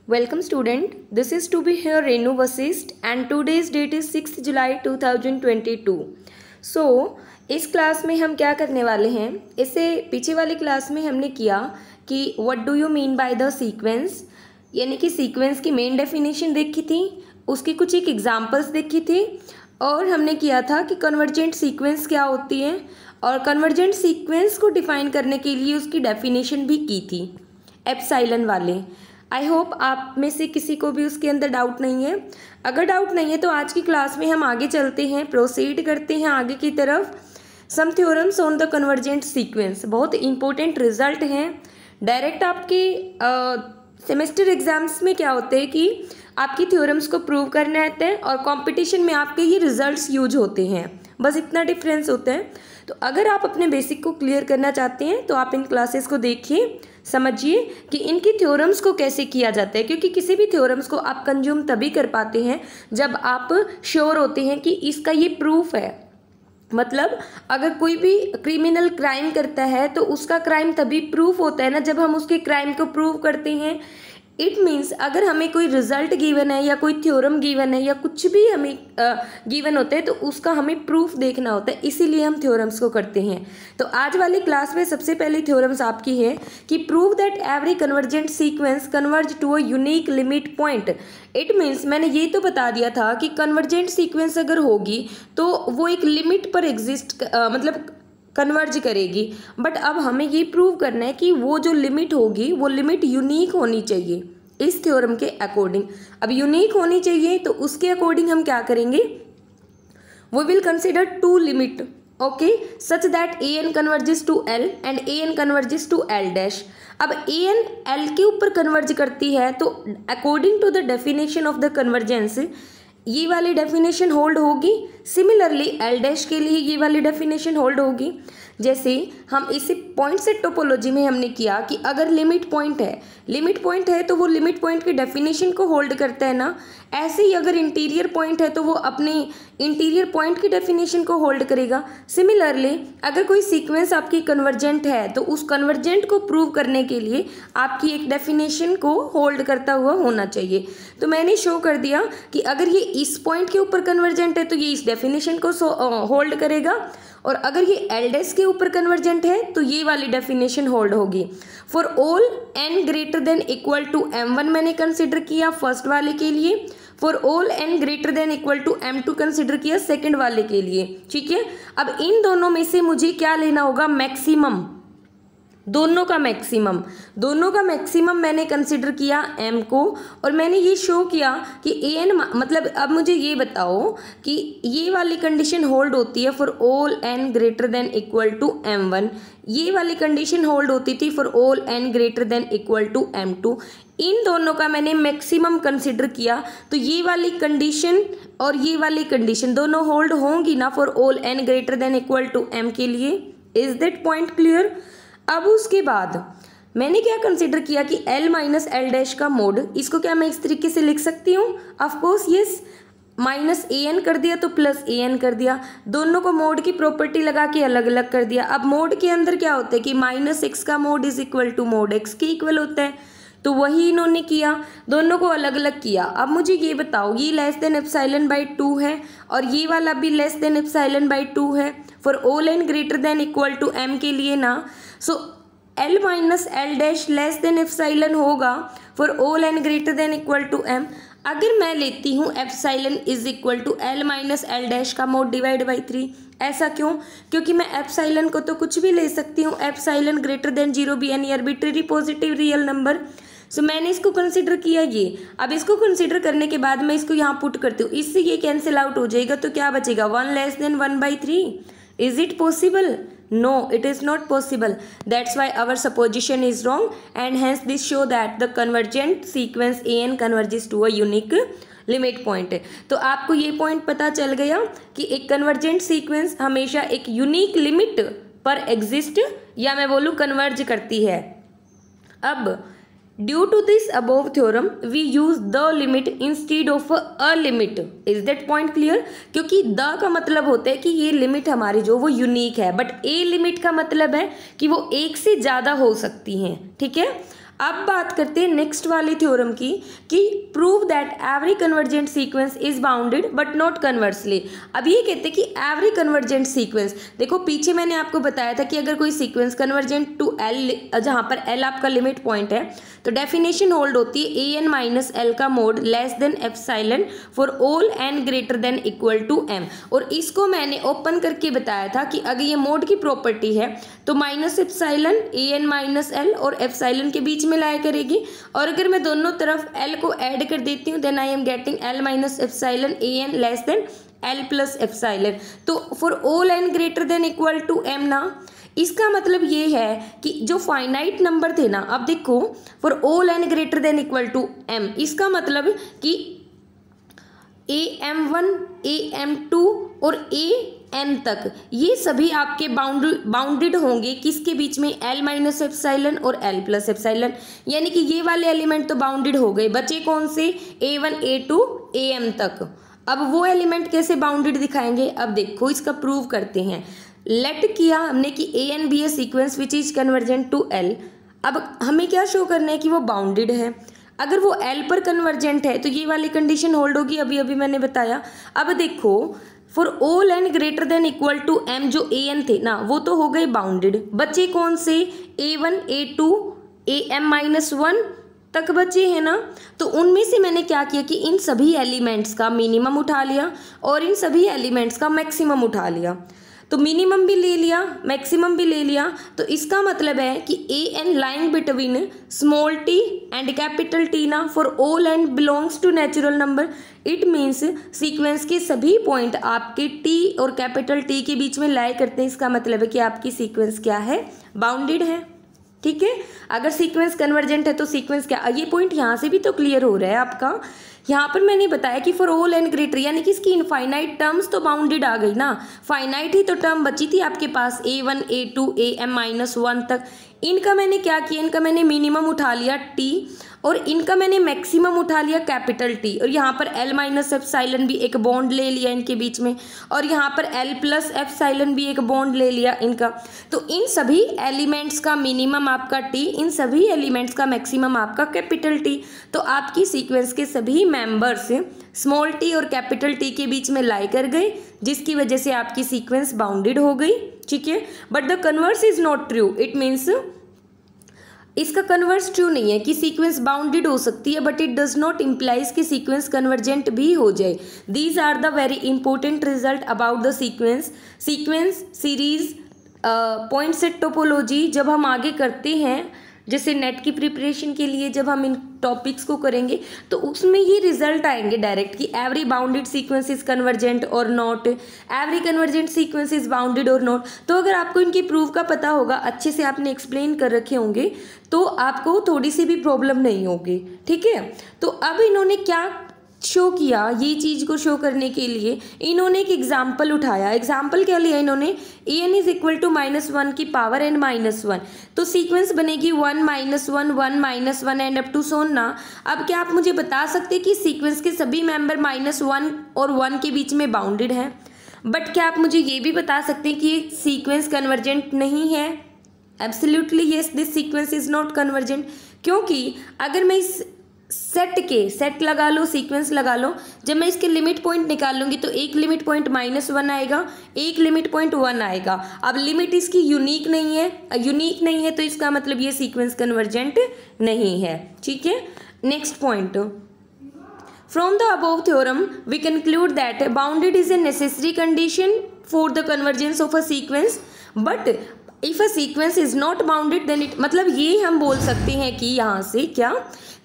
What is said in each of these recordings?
Welcome student, this is to be here Renu Vasist and today's date is 6th July 2022. So इस class में हम क्या करने वाले हैं, इससे पीछे वाली क्लास में हमने किया कि what do you mean by the sequence, यानी कि सीक्वेंस की मेन डेफिनेशन देखी थी, उसकी कुछ एक एग्जांपल्स देखी थी और हमने किया था कि कन्वर्जेंट सीक्वेंस क्या होती है और कन्वर्जेंट सीक्वेंस को डिफाइन करने के लिए उसकी डेफिनेशन भी की थी एप्सिलॉन वाले। आई होप आप में से किसी को भी उसके अंदर डाउट नहीं है। अगर डाउट नहीं है तो आज की क्लास में हम आगे चलते हैं, प्रोसीड करते हैं आगे की तरफ। Some theorems on the convergent sequence बहुत इंपॉर्टेंट रिजल्ट हैं। डायरेक्ट आपके सेमेस्टर एग्जाम्स में क्या होते हैं कि आपकी थ्योरम्स को प्रूव करने आते हैं और कंपटीशन में आपके ये रिजल्ट्स यूज होते हैं, बस इतना डिफरेंस होता है। तो अगर आप अपने बेसिक को क्लियर करना चाहते हैं तो आप इन क्लासेस को देखिए, समझिए कि इनकी थ्योरम्स को कैसे किया जाता है, क्योंकि किसी भी थ्योरम्स को आप कंज्यूम तभी कर पाते हैं जब आप श्योर होते हैं कि इसका ये प्रूफ है। मतलब अगर कोई भी क्रिमिनल क्राइम करता है तो उसका क्राइम तभी प्रूफ होता है ना जब हम उसके क्राइम को प्रूव करते हैं। इट मीन्स अगर हमें कोई रिजल्ट गिवन है या कोई थ्योरम गिवन है या कुछ भी हमें गिवन होता है तो उसका हमें प्रूफ देखना होता है, इसीलिए हम थ्योरम्स को करते हैं। तो आज वाली क्लास में सबसे पहली थ्योरम्स आपकी है कि prove that every convergent sequence converge to a unique limit point. It means मैंने ये तो बता दिया था कि कन्वर्जेंट सीक्वेंस अगर होगी तो वो एक लिमिट पर एग्जिस्ट मतलब कन्वर्ज करेगी, बट अब हमें ये प्रूव करना है कि वो जो लिमिट होगी वो लिमिट यूनिक होनी चाहिए इस थ्योरम के अकॉर्डिंग। अब यूनिक होनी चाहिए तो उसके अकॉर्डिंग हम क्या करेंगे, we will consider two limit, okay, such that a n converges to l and a n converges to l dash. अब ए एन एल के ऊपर कन्वर्ज करती है तो according to the definition of the convergence ये वाली definition hold होगी। Similarly l dash के लिए ये वाली डेफिनेशन होल्ड होगी। जैसे हम इसी पॉइंट सेट टोपोलॉजी में हमने किया कि अगर लिमिट पॉइंट है तो वो लिमिट पॉइंट की डेफिनेशन को होल्ड करता है ना, ऐसे ही अगर इंटीरियर पॉइंट है तो वो अपने इंटीरियर पॉइंट की डेफिनेशन को होल्ड करेगा। सिमिलरली अगर कोई सीक्वेंस आपकी कन्वर्जेंट है तो उस कन्वर्जेंट को प्रूव करने के लिए आपकी एक डेफिनेशन को होल्ड करता हुआ होना चाहिए। तो मैंने शो कर दिया कि अगर ये इस पॉइंट के ऊपर कन्वर्जेंट है तो ये इस डेफिनेशन को होल्ड करेगा, और अगर ये एल डैश के ऊपर कन्वर्जेंट है तो ये वाली डेफिनेशन होल्ड होगी। For all n greater than equal to m1 मैंने कंसिडर किया फर्स्ट वाले के लिए, for all n greater than equal to m2 consider किया सेकंड वाले के लिए। ठीक है, अब इन दोनों में से मुझे क्या लेना होगा, मैक्सिमम, दोनों का मैक्सिमम मैंने कंसिडर किया m को, और मैंने ये शो किया कि an मतलब अब मुझे ये बताओ कि ये वाली कंडीशन होल्ड होती है for all n greater than equal to m1, ये वाली कंडीशन होल्ड होती थी for all n greater than equal to m2। इन दोनों का मैंने मैक्सिमम कंसिडर किया तो ये वाली कंडीशन और ये वाली कंडीशन दोनों होल्ड होंगी ना for all n greater than equal to m के लिए। Is that point clear? अब उसके बाद मैंने क्या कंसिडर किया कि L माइनस एल डैश का मोड, इसको क्या मैं इस तरीके से लिख सकती हूँ? Of course yes, minus a n कर दिया तो प्लस ए एन कर दिया, दोनों को मोड की प्रॉपर्टी लगा के अलग अलग कर दिया। अब मोड के अंदर क्या होता है कि माइनस एक्स का mode is equal to mode x के इक्वल होता है, तो वही इन्होंने किया, दोनों को अलग अलग किया। अब मुझे ये बताओ, ये लेस देन एप्सिलॉन बाई 2 है और ये वाला भी लेस देन एप्सिलॉन बाई 2 है for all n greater than equal to m के लिए ना। So L minus L dash less than epsilon होगा for all n greater than equal to m। अगर मैं लेती हूँ epsilon is equal to L minus L dash का mod divide by 3, ऐसा क्यों? क्योंकि मैं एप्सिलॉन को तो कुछ भी ले सकती हूँ, epsilon greater than 0 be any arbitrary positive real number. So मैंने इसको कंसिडर किया ये। अब इसको कंसिडर करने के बाद मैं इसको यहाँ पुट करती हूँ, इससे ये कैंसिल आउट हो जाएगा तो क्या बचेगा, 1 less than 1 by 3। Is it possible? No, it is not possible. That's why our supposition is wrong and hence this show that the convergent sequence an converges to a unique limit point है। तो आपको ये point पता चल गया कि एक convergent sequence हमेशा एक यूनिक लिमिट पर एग्जिस्ट या मैं बोलूँ कन्वर्ज करती है। अब due to this above theorem we use the limit instead of a limit. Is that point clear? क्योंकि द का मतलब होता है कि ये लिमिट हमारी जो वो यूनिक है, बट ए लिमिट का मतलब है कि वो एक से ज़्यादा हो सकती हैं। ठीक है, अब बात करते हैं नेक्स्ट वाले थ्योरम की कि prove that every convergent sequence is bounded but not conversely. अब ये कहते हैं कि एवरी कन्वर्जेंट सीक्वेंस, देखो पीछे मैंने आपको बताया था कि अगर कोई सीक्वेंस कन्वर्जेंट टू एल, जहाँ पर एल आपका लिमिट पॉइंट है, तो डेफिनेशन होल्ड होती है ए एन माइनस एल का mode less than epsilon for all n greater than equal to m. और इसको मैंने ओपन करके बताया था कि अगर ये मोड की प्रॉपर्टी है तो minus epsilon a n minus L और एप्सिलॉन के बीच में लाया करेगी, और अगर मैं दोनों तरफ एल को ऐड कर देती हूँ then I am getting L minus epsilon a n less than L plus epsilon. तो for all n greater than equal to m ना, इसका मतलब ये है कि जो फाइनाइट नंबर थे ना, अब देखो for all n greater than equal to m, इसका मतलब कि AM1 AM2 और AN तक ये सभी आपके बाउंडेड होंगे किसके बीच में, L माइनस एप्सिलॉन और L प्लस एप्सिलॉन। यानी कि ये वाले एलिमेंट तो बाउंडेड हो गए, बचे कौन से, A1 A2 AM तक। अब वो एलिमेंट कैसे बाउंडेड दिखाएंगे, अब देखो इसका प्रूव करते हैं। लेट किया हमने कि A and B a sequence which is convergent to L। अब हमें क्या शो करना है कि वो बाउंडेड है। अगर वो L पर कन्वर्जेंट है तो ये वाली कंडीशन होल्ड होगी, अभी अभी मैंने बताया। अब देखो for all n greater than equal to M, जो AN थे ना वो तो हो गए बाउंडेड, बचे कौन से, A1 A2 AM माइनस 1 तक बचे हैं ना। तो उनमें से मैंने क्या किया कि इन सभी एलिमेंट्स का मिनिमम उठा लिया और इन सभी एलिमेंट्स का मैक्सिमम उठा लिया। तो मिनिमम भी ले लिया, मैक्सिमम भी ले लिया, तो इसका मतलब है कि a n lying between small t and capital t ना for all n belongs to natural number. It means sequence के सभी पॉइंट आपके टी और कैपिटल टी के बीच में लाई करते हैं। इसका मतलब है कि आपकी सीक्वेंस क्या है, बाउंडेड है। ठीक है, अगर सीक्वेंस कन्वर्जेंट है तो सीक्वेंस क्या, ये पॉइंट यहाँ से भी तो क्लियर हो रहा है आपका। यहाँ पर मैंने बताया कि फॉर ऑल एन ग्रेटर, यानी कि इसकी इनफाइनाइट टर्म्स तो बाउंडेड आ गई ना, फाइनाइट ही तो टर्म बची थी आपके पास A1 A2 AM माइनस 1 तक। इनका मैंने क्या किया, इनका मैंने मिनिमम उठा लिया T और इनका मैंने मैक्सिमम उठा लिया कैपिटल T, और यहाँ पर L माइनस एप्सिलॉन भी एक बॉन्ड ले लिया इनके बीच में, और यहाँ पर L प्लस एप्सिलॉन भी एक बॉन्ड ले लिया इनका। तो इन सभी एलिमेंट्स का मिनिमम आपका T, इन सभी एलिमेंट्स का मैक्सिमम आपका कैपिटल T। तो आपकी सीक्वेंस के सभी मेंबर्स स्मॉल t और कैपिटल T के बीच में लाई कर गए, जिसकी वजह से आपकी सीक्वेंस बाउंडेड हो गई। ठीक है, but the converse is not true. It means इसका कन्वर्स ट्रू नहीं है कि सीक्वेंस बाउंडेड हो सकती है, but it does not implies कि सीक्वेंस कन्वर्जेंट भी हो जाए। These are the very important result about the sequence series point set topology. जब हम आगे करते हैं, जैसे नेट की प्रिपरेशन के लिए जब हम इन टॉपिक्स को करेंगे तो उसमें ये रिजल्ट आएंगे डायरेक्ट कि every bounded sequence is convergent और not, every convergent sequence is bounded और नॉट। तो अगर आपको इनकी प्रूफ का पता होगा, अच्छे से आपने एक्सप्लेन कर रखे होंगे, तो आपको थोड़ी सी भी प्रॉब्लम नहीं होगी। ठीक है, तो अब इन्होंने क्या शो किया, ये चीज़ को शो करने के लिए इन्होंने एक एग्जाम्पल उठाया। एग्जाम्पल क्या लिया इन्होंने, an इज इक्वल टू -1 की पावर n -1, तो सीक्वेंस बनेगी 1 -1 1 -1 एंड अप टू सोन ना। अब क्या आप मुझे बता सकते हैं कि सीक्वेंस के सभी मेंबर -1 और 1 के बीच में बाउंडेड हैं, बट क्या आप मुझे ये भी बता सकते हैं कि सीक्वेंस कन्वर्जेंट नहीं है? Absolutely yes, this sequence is not convergent. क्योंकि अगर मैं इस सेट लगा लो, सीक्वेंस लगा लो, जब मैं इसके लिमिट पॉइंट निकाल लूंगी तो एक लिमिट पॉइंट -1 आएगा, एक लिमिट पॉइंट 1 आएगा। अब लिमिट इसकी यूनिक नहीं है, तो इसका मतलब ये सीक्वेंस कन्वर्जेंट नहीं है। ठीक है, next point, from the above theorem we conclude that bounded is a necessary condition for the convergence of a sequence, but if a sequence is not bounded then it, मतलब ये हम बोल सकते हैं कि यहाँ से क्या,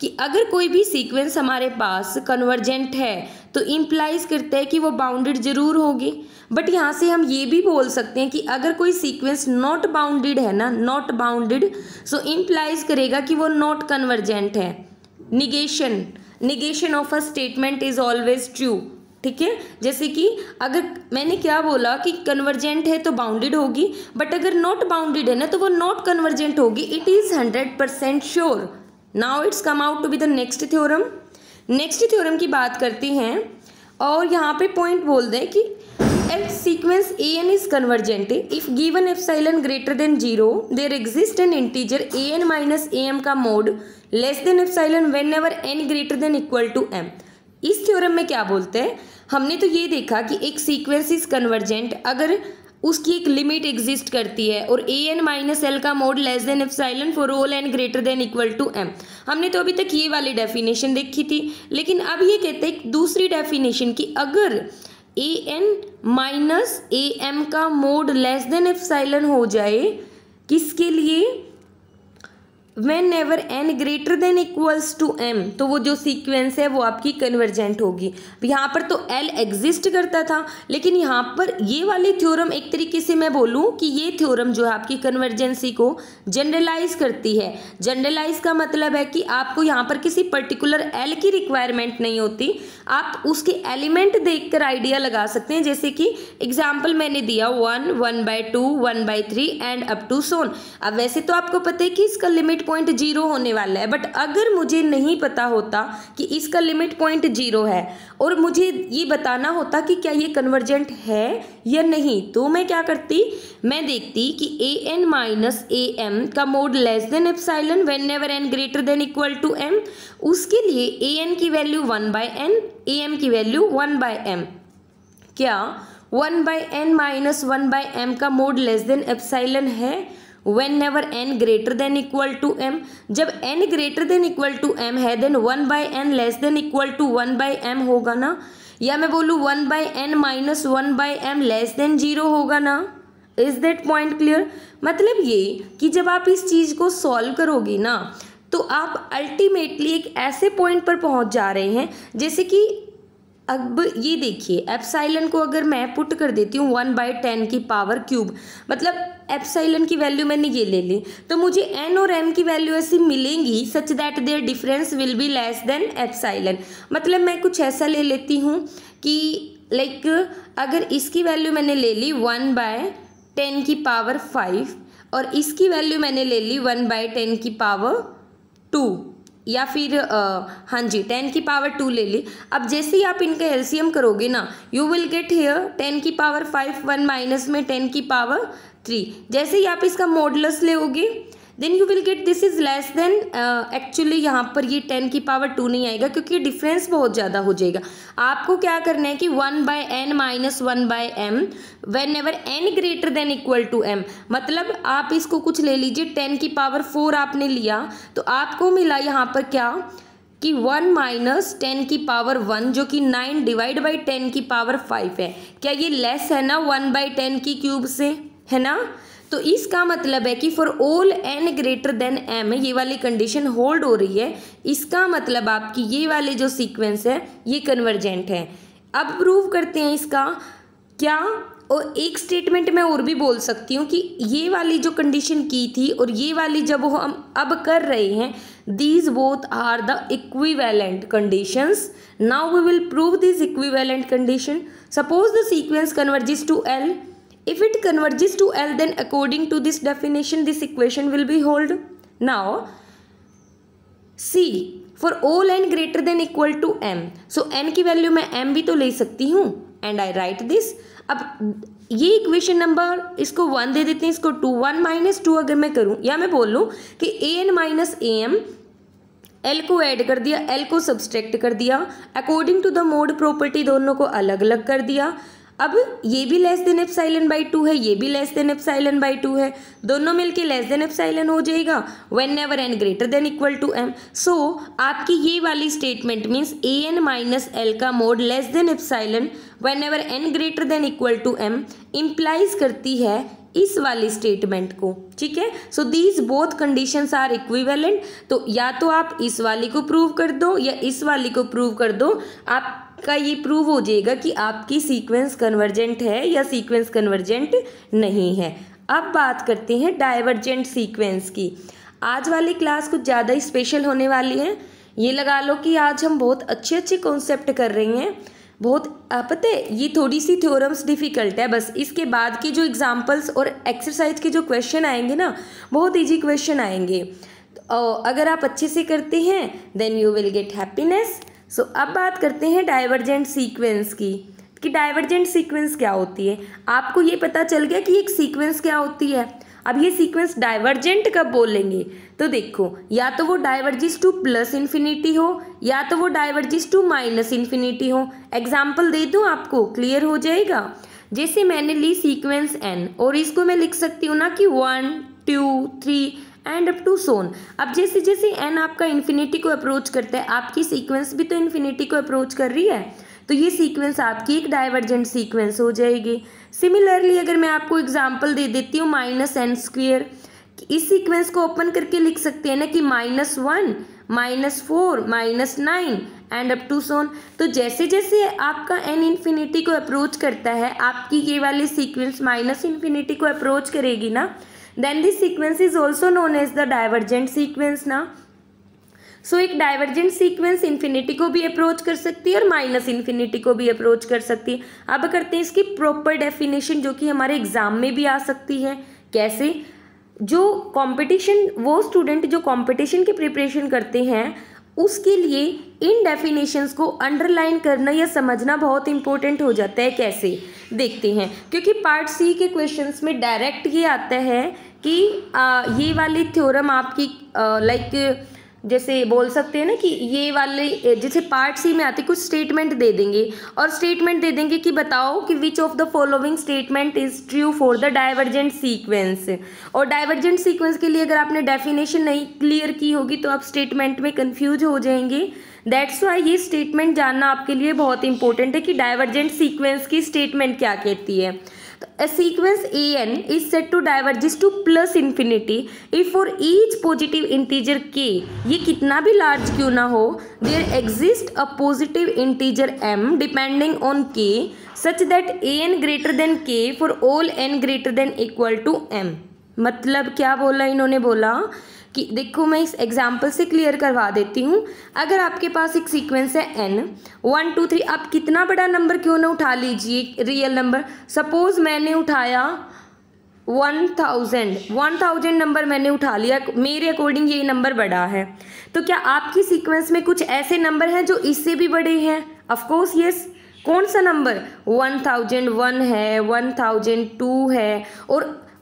कि अगर कोई भी सीक्वेंस हमारे पास कन्वर्जेंट है तो इम्प्लाइज करता है कि वो बाउंडेड जरूर होगी। बट यहाँ से हम ये भी बोल सकते हैं कि अगर कोई सीक्वेंस नॉट बाउंडेड है ना, नॉट बाउंडेड, सो इम्प्लाइज करेगा कि वो नॉट कन्वर्जेंट है। Negation of a statement is always true. ठीक है, जैसे कि अगर मैंने क्या बोला कि कन्वर्जेंट है तो बाउंडेड होगी, बट अगर नॉट बाउंडेड है ना तो वो नॉट कन्वर्जेंट होगी। It is 100% sure. Now it's come out to be the next theorem. Next theorem की बात करते हैं, और यहाँ पे पॉइंट बोल दें कि a sequence an is convergent if given epsilon greater than 0 there exists an integer an minus am का mode less than epsilon whenever n greater than equal to m। इस थ्योरम में क्या बोलते हैं, हमने तो ये देखा कि एक सीक्वेंस इज कन्वर्जेंट अगर उसकी एक लिमिट एग्जिस्ट करती है और ए एन माइनस एल का mode less than epsilon for all n greater than equal to m. हमने तो अभी तक ये वाली डेफिनेशन देखी थी, लेकिन अब ये कहते हैं दूसरी डेफिनेशन की अगर a n minus a m का मोड लेस देन एप्सिलॉन हो जाए, किसके लिए, whenever n greater than equals to m, तो वो जो सीक्वेंस है वो आपकी कन्वर्जेंट होगी। यहाँ पर तो एल एग्जिस्ट करता था, लेकिन यहाँ पर ये वाली थ्योरम एक तरीके से मैं बोलूँ कि ये थ्योरम जो है आपकी कन्वर्जेंसी को जनरलाइज करती है। जनरलाइज का मतलब है कि आपको यहाँ पर किसी पर्टिकुलर एल की रिक्वायरमेंट नहीं होती, आप उसके एलिमेंट देखकर आइडिया लगा सकते हैं। जैसे कि एग्जाम्पल मैंने दिया 1, 1/2, 1/3 एंड अप टू सोन। अब वैसे तो आपको पता है कि इसका लिमिट पॉइंट 0 होने वाला है, बट अगर मुझे नहीं पता होता कि इसका लिमिट पॉइंट 0 है और मुझे ये बताना होता कि क्या ये कन्वर्जेंट है या नहीं, तो मैं क्या करती, मैं देखती कि a n minus a m का mode less than epsilon whenever n greater than equal to m. उसके लिए ए एन की वैल्यू 1/n, ए एम की वैल्यू 1/m। क्या 1/n माइनस 1/m का मोड लेस देन एप्सिलॉन है whenever n greater than equal to m. जब n greater than equal to m है then 1/n less than equal to 1/m होगा ना, या मैं बोलूँ 1/n minus 1/m less than 0 होगा ना। Is that point clear? मतलब ये कि जब आप इस चीज़ को सॉल्व करोगी ना तो आप अल्टीमेटली एक ऐसे पॉइंट पर पहुंच जा रहे हैं, जैसे कि अब ये देखिए एप्सिलॉन को अगर मैं पुट कर देती हूँ 1/10 की पावर क्यूब, मतलब एप्सिलॉन की वैल्यू मैंने ये ले ली, तो मुझे एन और एम की वैल्यू ऐसी मिलेंगी such that their difference will be less than epsilon. मतलब मैं कुछ ऐसा ले लेती हूँ कि लाइक अगर इसकी वैल्यू मैंने ले ली 1/10 की पावर 5 और इसकी वैल्यू मैंने ले ली 1/10 की पावर 2, या फिर हाँ जी 10 की पावर 2 ले ली। अब जैसे ही आप इनका एलसीएम करोगे ना, यू विल गेट हियर 10 की पावर 5, 1 माइनस में 10 की पावर 3। जैसे ही आप इसका मॉडुलस लेओगे then you will get this is less than, actually यहाँ पर ये 10 की पावर 2 नहीं आएगा क्योंकि डिफरेंस बहुत ज़्यादा हो जाएगा। आपको क्या करना है कि 1/n minus 1/m whenever n greater than equal to m। मतलब आप इसको कुछ ले लीजिए, 10 की पावर 4 आपने लिया तो आपको मिला यहाँ पर क्या कि 1 माइनस 10 की पावर 1 जो कि 9 डिवाइड बाई 10 की पावर 5 है। क्या ये लेस है ना 1/10 की क्यूब से, है ना? तो इसका मतलब है कि for all n greater then m ये वाली कंडीशन होल्ड हो रही है। इसका मतलब आपकी ये वाली जो सीक्वेंस है ये कन्वर्जेंट है। अब प्रूव करते हैं इसका क्या, और एक स्टेटमेंट मैं और भी बोल सकती हूँ कि ये वाली जो कंडीशन की थी और ये वाली जब हम अब कर रहे हैं, these both are the equivalent conditions. Now we will prove this equivalent condition. Suppose the sequence converges to L. If it converges to L, then according to this definition, this equation will be hold. Now, C for all n greater than equal to m. So n की value मैं m भी तो ले सकती हूँ and I write this. अब ये equation number इसको 1 दे देते हैं, इसको 2, 1 माइनस 2 अगर मैं करूँ, या मैं बोल लूँ कि a n minus a m, L को ऐड कर दिया, L को सब्सट्रैक्ट कर दिया, according to the mod property दोनों को अलग अलग कर दिया। अब ये भी लेस देन एप्सिलॉन बाई 2 है, ये भी लेस देन एप्सिलॉन बाई 2 है, दोनों मिलके लेस देन एप्सिलॉन हो जाएगा whenever n greater than equal to m। So आपकी ये वाली statement means a n minus l का mode less than epsilon whenever n greater than equal to m implies करती है इस वाली स्टेटमेंट को। ठीक है, so these both conditions are equivalent. तो या तो आप इस वाली को प्रूव कर दो या इस वाली को प्रूव कर दो, आपका ये प्रूव हो जाएगा कि आपकी सीक्वेंस कन्वर्जेंट है या सीक्वेंस कन्वर्जेंट नहीं है। अब बात करते हैं डाइवर्जेंट सीक्वेंस की। आज वाली क्लास कुछ ज़्यादा ही स्पेशल होने वाली है। ये लगा लो कि आज हम बहुत अच्छे अच्छे कॉन्सेप्ट कर रहे हैं। बहुत पता है ये थोड़ी सी थ्योरम्स डिफ़िकल्ट है, बस इसके बाद के जो एग्जांपल्स और एक्सरसाइज के जो क्वेश्चन आएंगे ना बहुत इजी क्वेश्चन आएंगे। तो अगर आप अच्छे से करते हैं then you will get happiness. So अब बात करते हैं डाइवर्जेंट सीक्वेंस की। कि डाइवर्जेंट सीक्वेंस क्या होती है। आपको ये पता चल गया कि एक सीक्वेंस क्या होती है। अब ये सीक्वेंस डाइवर्जेंट कब बोलेंगे, तो देखो या तो वो डाइवर्जिस टू प्लस इन्फिनिटी हो या तो वो डाइवर्जिस टू माइनस इन्फिनिटी हो। एग्जाम्पल दे दूँ आपको, क्लियर हो जाएगा। जैसे मैंने ली सीक्वेंस n और इसको मैं लिख सकती हूँ ना कि 1 2 3 एंड अप टू सोन। अब जैसे जैसे n आपका इन्फिनिटी को अप्रोच करता है, आपकी सीक्वेंस भी तो इन्फिनिटी को अप्रोच कर रही है, तो ये सीक्वेंस आपकी एक डाइवर्जेंट सीक्वेंस हो जाएगी। सिमिलरली अगर मैं आपको एग्जांपल दे देती हूँ -n², इस सीक्वेंस को ओपन करके लिख सकते हैं ना कि -1 -4 -9 एंड अप टू सोन। तो जैसे जैसे आपका n इन्फिनिटी को अप्रोच करता है, आपकी ये वाली सीक्वेंस माइनस इन्फिनिटी को अप्रोच करेगी ना, then this sequence is also known as the divergent sequence ना। सो एक डाइवर्जेंट सीक्वेंस इन्फिनिटी को भी अप्रोच कर सकती है और माइनस इन्फिनिटी को भी अप्रोच कर सकती है। अब करते हैं इसकी प्रॉपर डेफिनेशन, जो कि हमारे एग्जाम में भी आ सकती है। कैसे? जो कंपटीशन, वो स्टूडेंट जो कंपटीशन की प्रिपरेशन करते हैं, उसके लिए इन डेफिनेशंस को अंडरलाइन करना या समझना बहुत इंपॉर्टेंट हो जाता है। कैसे देखते हैं, क्योंकि पार्ट सी के क्वेश्चंस में डायरेक्ट ये आता है कि ये वाली थ्योरम आपकी लाइक जैसे बोल सकते हैं ना कि ये वाले जैसे पार्ट सी में आते कुछ स्टेटमेंट दे देंगे और स्टेटमेंट दे देंगे कि बताओ कि which of the following statement is true for the divergent sequence. और डाइवर्जेंट सीक्वेंस के लिए अगर आपने डेफिनेशन नहीं क्लियर की होगी तो आप स्टेटमेंट में कंफ्यूज हो जाएंगे। दैट्स वाई ये स्टेटमेंट जानना आपके लिए बहुत इंपॉर्टेंट है कि डाइवर्जेंट सीक्वेंस की स्टेटमेंट क्या कहती है। A sequence an is said to diverges to plus infinity if for each positive integer k, ये कितना भी large क्यों ना हो, there exists a positive integer m depending on k such that an greater than k for all n greater than equal to m। मतलब क्या बोला इन्होंने, बोला कि देखो मैं इस एग्जाम्पल से क्लियर करवा देती हूँ। अगर आपके पास एक सीक्वेंस है n 1 2 3, आप कितना बड़ा नंबर क्यों ना उठा लीजिए, रियल नंबर। सपोज मैंने उठाया 1000 नंबर मैंने उठा लिया, मेरे अकॉर्डिंग ये नंबर बड़ा है, तो क्या आपकी सीक्वेंस में कुछ ऐसे नंबर हैं जो इससे भी बड़े हैं? Of course yes. कौन सा नंबर? 1001 है, 1002 है,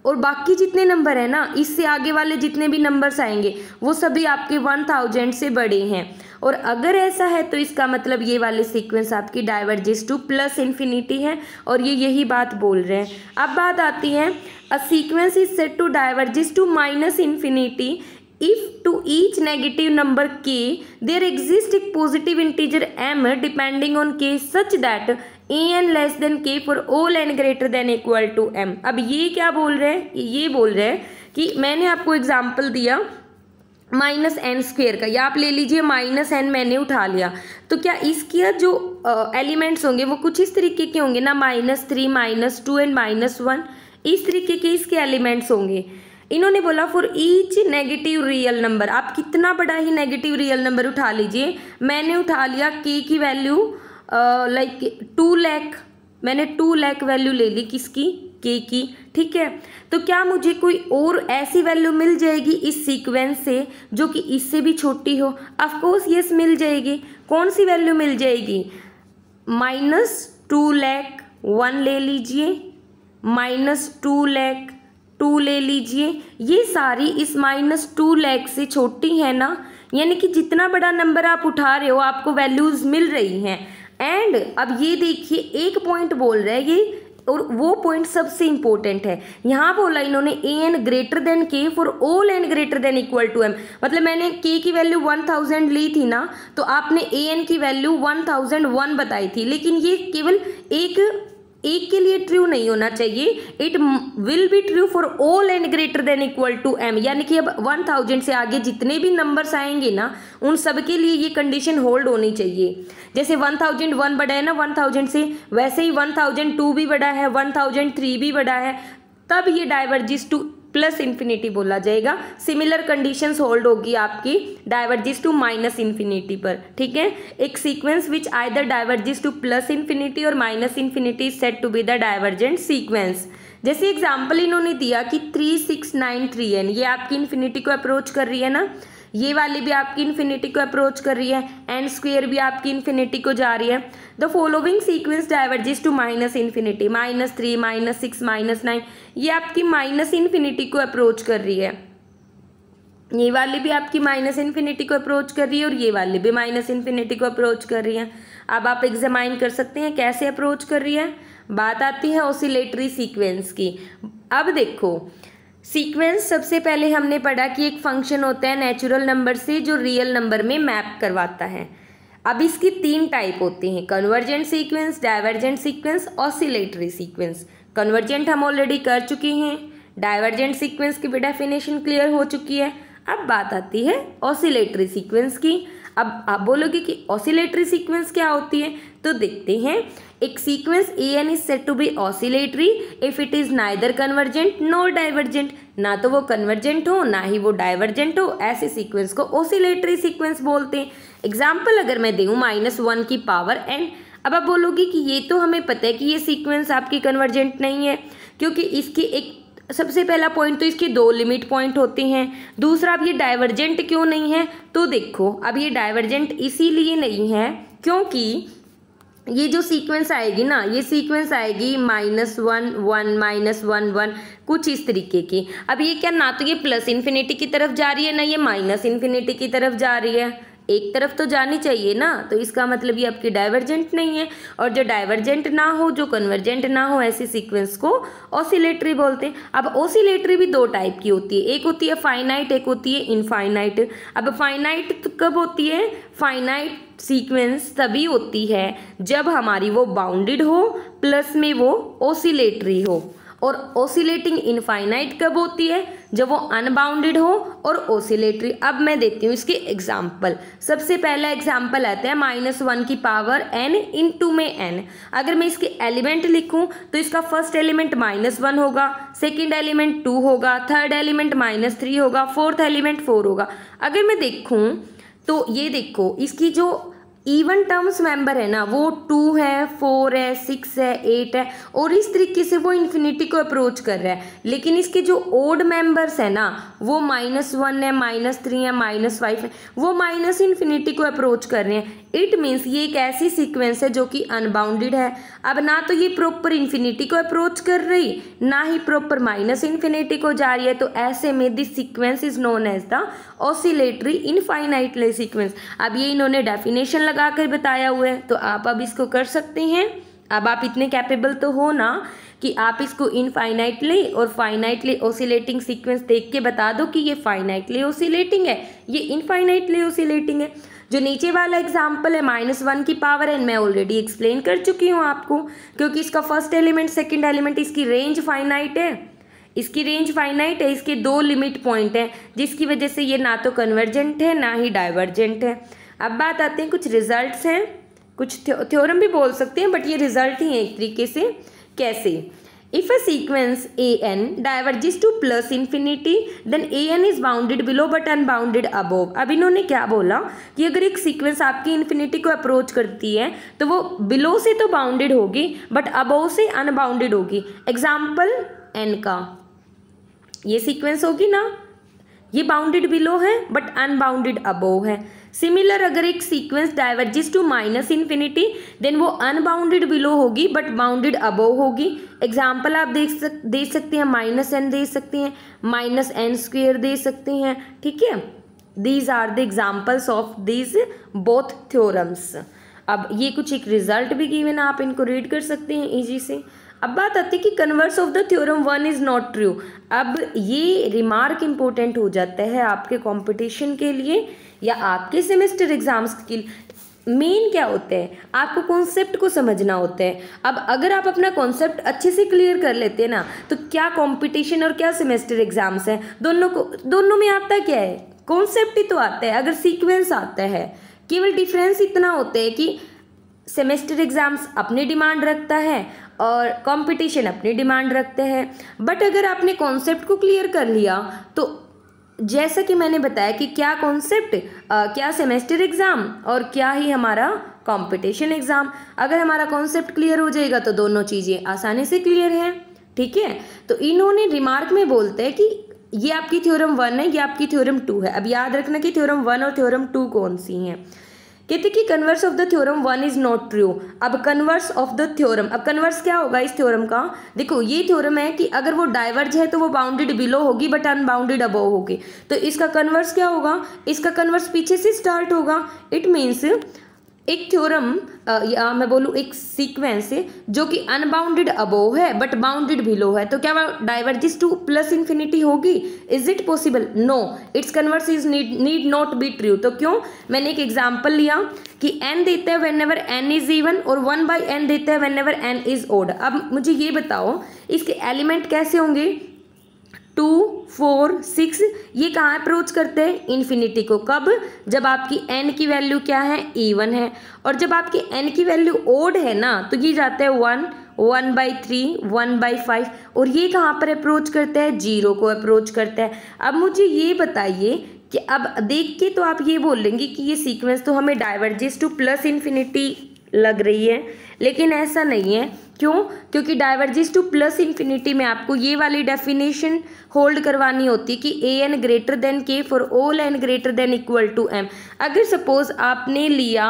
और बाकी जितने नंबर हैं ना, इससे आगे वाले जितने भी नंबर्स आएंगे वो सभी आपके 1000 से बड़े हैं। और अगर ऐसा है तो इसका मतलब ये वाले सीक्वेंस आपकी डाइवर्जेस टू प्लस इन्फिनिटी है, और ये यही बात बोल रहे हैं। अब बात आती है, a sequence is said to diverges to minus infinity if to each negative number k there exists a positive integer m depending on k such that an less than k for all n greater than equal to m। अब ये क्या बोल रहे हैं? ये बोल रहे हैं कि मैंने आपको एग्जाम्पल दिया -n² का, या आप ले लीजिए -n मैंने उठा लिया, तो क्या इसके जो एलिमेंट्स होंगे वो कुछ इस तरीके के होंगे ना, -3 -2 एंड -1, इस तरीके के इसके एलिमेंट्स होंगे। इन्होंने बोला for each negative real number, आप कितना बड़ा ही नेगेटिव रियल नंबर उठा लीजिए। मैंने उठा लिया k की वैल्यू लाइक 2 लाख, मैंने 2 लाख वैल्यू ले ली किसकी? k की, ठीक है। तो क्या मुझे कोई और ऐसी वैल्यू मिल जाएगी इस सीक्वेंस से जो कि इससे भी छोटी हो? ऑफकोर्स यस मिल जाएगी। कौन सी वैल्यू मिल जाएगी? -2 लाख 1 ले लीजिए, -2 लाख 2 ले लीजिए, ये सारी इस -2 लाख से छोटी है ना, यानी कि जितना बड़ा नंबर आप उठा रहे हो आपको वैल्यूज मिल रही हैं। एंड अब ये देखिए एक पॉइंट बोल रहा है ये, और वो पॉइंट सबसे इंपॉर्टेंट है। यहाँ बोला इन्होंने an greater than k for all n greater than equal to m। मतलब मैंने k की वैल्यू 1000 ली थी ना, तो आपने an की वैल्यू 1001 बताई थी, लेकिन ये केवल एक के लिए ट्रू नहीं होना चाहिए, it will be true for all n greater than equal to m। यानी कि अब 1000 से आगे जितने भी नंबर्स आएंगे ना, उन सब के लिए ये कंडीशन होल्ड होनी चाहिए। जैसे 1001 बड़ा है ना 1000 से, वैसे ही 1002 भी बड़ा है, 1003 भी बड़ा है, तब ये डाइवर्जिस टू प्लस इन्फिनिटी बोला जाएगा। सिमिलर कंडीशंस होल्ड होगी आपकी डाइवर्जिस टू माइनस इन्फिनिटी पर, ठीक है। एक sequence which either diverges to plus infinity और minus infinity is said to be the divergent sequence. जैसे एग्जाम्पल इन्होंने दिया कि 3693n, ये आपकी इन्फिनिटी को अप्रोच कर रही है ना, ये वाली भी आपकी इन्फिनिटी को अप्रोच कर रही है, एन स्क्वेयर भी आपकी इन्फिनिटी को जा रही है। The following sequence diverges to minus infinity, -3, -6, -9, ये आपकी माइनस इन्फिनिटी को अप्रोच कर रही है। ये वाली भी आपकी माइनस इन्फिनिटी को अप्रोच कर रही है और ये वाली भी माइनस इन्फिनिटी को अप्रोच कर रही है। अब आप एग्जामाइन कर सकते हैं कैसे अप्रोच कर रही है। बात आती है ऑसिलेटरी सीक्वेंस की। अब देखो, सीक्वेंस सबसे पहले हमने पढ़ा कि एक फंक्शन होता है नेचुरल नंबर से जो रियल नंबर में मैप करवाता है। अब इसकी 3 टाइप होती हैं, convergent sequence, divergent sequence, oscillatory sequence. Convergent हम ऑलरेडी कर चुके हैं, डाइवर्जेंट सीक्वेंस की भी डेफिनेशन क्लियर हो चुकी है। अब बात आती है ऑसिलेटरी सीक्वेंस की। अब आप बोलोगे कि ऑसिलेटरी सीक्वेंस क्या होती है, तो देखते हैं। एक sequence an is said to be oscillatory if it is neither convergent nor divergent, ना तो वो कन्वर्जेंट हो ना ही वो डाइवर्जेंट हो, ऐसे सीक्वेंस को ऑसिलेटरी सीक्वेंस बोलते हैं। एग्जाम्पल अगर मैं दूं -1 की पावर n, अब आप बोलोगे कि ये तो हमें पता है कि ये सीक्वेंस आपकी कन्वर्जेंट नहीं है, क्योंकि इसकी एक सबसे पहला पॉइंट तो इसके 2 लिमिट पॉइंट होते हैं। दूसरा, अब ये डाइवर्जेंट क्यों नहीं है, तो देखो अब ये डाइवर्जेंट इसीलिए नहीं है क्योंकि ये जो सीक्वेंस आएगी ना, ये सीक्वेंस आएगी -1 1 -1 1 कुछ इस तरीके की। अब ये क्या, ना तो ये प्लस इन्फिनिटी की तरफ जा रही है ना ये माइनस इन्फिनिटी की तरफ जा रही है, एक तरफ तो जानी चाहिए ना, तो इसका मतलब ये आपकी डाइवर्जेंट नहीं है। और जो डाइवर्जेंट ना हो, जो कन्वर्जेंट ना हो, ऐसी सीक्वेंस को ऑसिलेटरी बोलते हैं। अब ऑसिलेटरी भी 2 टाइप की होती है, एक होती है फाइनाइट, एक होती है इनफाइनाइट। अब फाइनाइट कब होती है, फाइनाइट सीक्वेंस तभी होती है जब हमारी वो बाउंडेड हो प्लस में वो ऑसिलेटरी हो। और ऑसिलेटिंग इनफाइनाइट कब होती है, जब वो अनबाउंडेड हो और ऑसिलेटरी। अब मैं देती हूँ इसके एग्जाम्पल। सबसे पहला एग्जाम्पल आता है -1 की पावर n इंटू में n। अगर मैं इसके एलिमेंट लिखूं तो इसका फर्स्ट एलिमेंट -1 होगा, सेकेंड एलिमेंट 2 होगा, थर्ड एलिमेंट -3 होगा, फोर्थ एलिमेंट 4 होगा। अगर मैं देखूं तो ये देखो, इसकी जो इवन टर्म्स मेंबर है ना वो 2 है, 4 है, 6 है, 8 है, और इस तरीके से वो इन्फिनिटी को अप्रोच कर रहा है। लेकिन इसके जो ओड मेंबर्स है ना वो -1 है, -3 है, -5 है, वो माइनस इन्फिनिटी को अप्रोच कर रहे हैं। इट मीन्स ये एक ऐसी सीक्वेंस है जो कि अनबाउंडेड है। अब ना तो ये प्रॉपर इन्फिनिटी को अप्रोच कर रही, ना ही प्रॉपर माइनस इन्फिनिटी को जा रही है, तो ऐसे में this sequence is known as the oscillatory infinitely sequence. अब ये इन्होंने डेफिनेशन लगा कर बताया हुआ है, तो आप अब इसको कर सकते हैं। अब आप इतने कैपेबल तो हो ना कि आप इसको इनफाइनाइटली और फाइनाइटली ऑसिलेटिंग सीक्वेंस देख के बता दो कि ये फाइनाइटली ऑसिलेटिंग है, ये इनफाइनाइटली ऑसिलेटिंग है। जो नीचे वाला एग्जाम्पल है -1 की पावर n, मैं ऑलरेडी एक्सप्लेन कर चुकी हूँ आपको, क्योंकि इसका फर्स्ट एलिमेंट सेकंड एलिमेंट इसकी रेंज फाइनाइट है, इसकी रेंज फाइनाइट है, इसके 2 लिमिट पॉइंट हैं, जिसकी वजह से ये ना तो कन्वर्जेंट है ना ही डाइवर्जेंट है। अब बात आते हैं कुछ रिजल्ट्स हैं, कुछ थ्योरम भी बोल सकते हैं, बट ये रिजल्ट ही है एक तरीके से। कैसे, if a sequence an diverges to plus infinity then an is bounded below but unbounded above. अब इन्होंने क्या बोला कि अगर एक सीक्वेंस आपकी इन्फिनिटी को अप्रोच करती है तो वो बिलो से तो बाउंडेड होगी बट अबोव से अनबाउंडेड होगी। एग्जाम्पल n का ये सीक्वेंस होगी ना, ये बाउंडेड बिलो है बट अनबाउंडेड अबोव है। सिमिलर अगर एक sequence diverges to minus infinity then वो अनबाउंडेड बिलो होगी बट बाउंडेड अबोव होगी। एग्जाम्पल आप दे सकते हैं, -n दे सकते हैं, -n² दे सकते हैं, ठीक है। These are the examples of these both theorems. अब ये कुछ एक रिजल्ट भी गिवन है, आप इनको रीड कर सकते हैं इजी से। अब बात आती है कि converse of the theorem 1 is not true. अब ये रिमार्क इंपॉर्टेंट हो जाता है आपके कंपटीशन के लिए या आपके सेमेस्टर एग्जाम्स के लिए। मेन क्या होता है, आपको कॉन्सेप्ट को समझना होता है। अब अगर आप अपना कॉन्सेप्ट अच्छे से क्लियर कर लेते हैं ना, तो क्या कंपटीशन और क्या सेमेस्टर एग्जाम्स हैं, दोनों में आता क्या है, कॉन्सेप्ट ही तो आता है। अगर सीक्वेंस आता है, केवल डिफरेंस इतना होता है कि सेमेस्टर एग्जाम्स अपनी डिमांड रखता है और कंपटीशन अपनी डिमांड रखते हैं। बट अगर आपने कॉन्सेप्ट को क्लियर कर लिया तो जैसा कि मैंने बताया कि क्या कॉन्सेप्ट, क्या सेमेस्टर एग्ज़ाम और क्या ही हमारा कंपटीशन एग्ज़ाम। अगर हमारा कॉन्सेप्ट क्लियर हो जाएगा तो दोनों चीज़ें आसानी से क्लियर हैं, ठीक है। तो इन्होंने रिमार्क में बोलते हैं कि ये आपकी थ्योरम 1 है, ये आपकी थ्योरम 2 है। अब याद रखना कि थ्योरम 1 और थ्योरम 2 कौन सी हैं। कहते कि converse of the theorem 1 is not true. अब कन्वर्स ऑफ द थ्योरम, अब कन्वर्स क्या होगा इस थ्योरम का, देखो ये थ्योरम है कि अगर वो डाइवर्ज है तो वो बाउंडेड बिलो होगी बट अनबाउंडेड अबव होगी। तो इसका कन्वर्स क्या होगा, इसका कन्वर्स पीछे से स्टार्ट होगा। इट मीन्स एक थ्योरम या मैं बोलूँ एक सीक्वेंस जो कि अनबाउंडेड अबोव है बट बाउंडेड बिलो है, तो क्या वह डाइवर्जेस टू प्लस इन्फिनिटी होगी? Is it possible? No, it's converse is need not be true. तो क्यों? मैंने एक एग्जांपल लिया कि n देते हैं whenever n is even और 1/n देते हैं whenever n is odd. अब मुझे ये बताओ इसके एलिमेंट कैसे होंगे? 2, 4, 6 ये कहाँ अप्रोच करते हैं? इन्फिनिटी को। कब? जब आपकी n की वैल्यू क्या है? इवन है। और जब आपकी n की वैल्यू ओड है ना तो ये जाते हैं 1, 1/3, 1/5 और ये कहाँ पर अप्रोच करते हैं? 0 को अप्रोच करते हैं। अब मुझे ये बताइए कि अब देख के तो आप ये बोलेंगे कि ये सीक्वेंस तो हमें डाइवर्जेस टू प्लस इन्फिनिटी लग रही है, लेकिन ऐसा नहीं है। क्यों? क्योंकि डाइवर्जेस टू प्लस इन्फिनिटी में आपको ये वाली डेफिनेशन होल्ड करवानी होती है कि an greater than k for all n greater than equal to m। अगर सपोज आपने लिया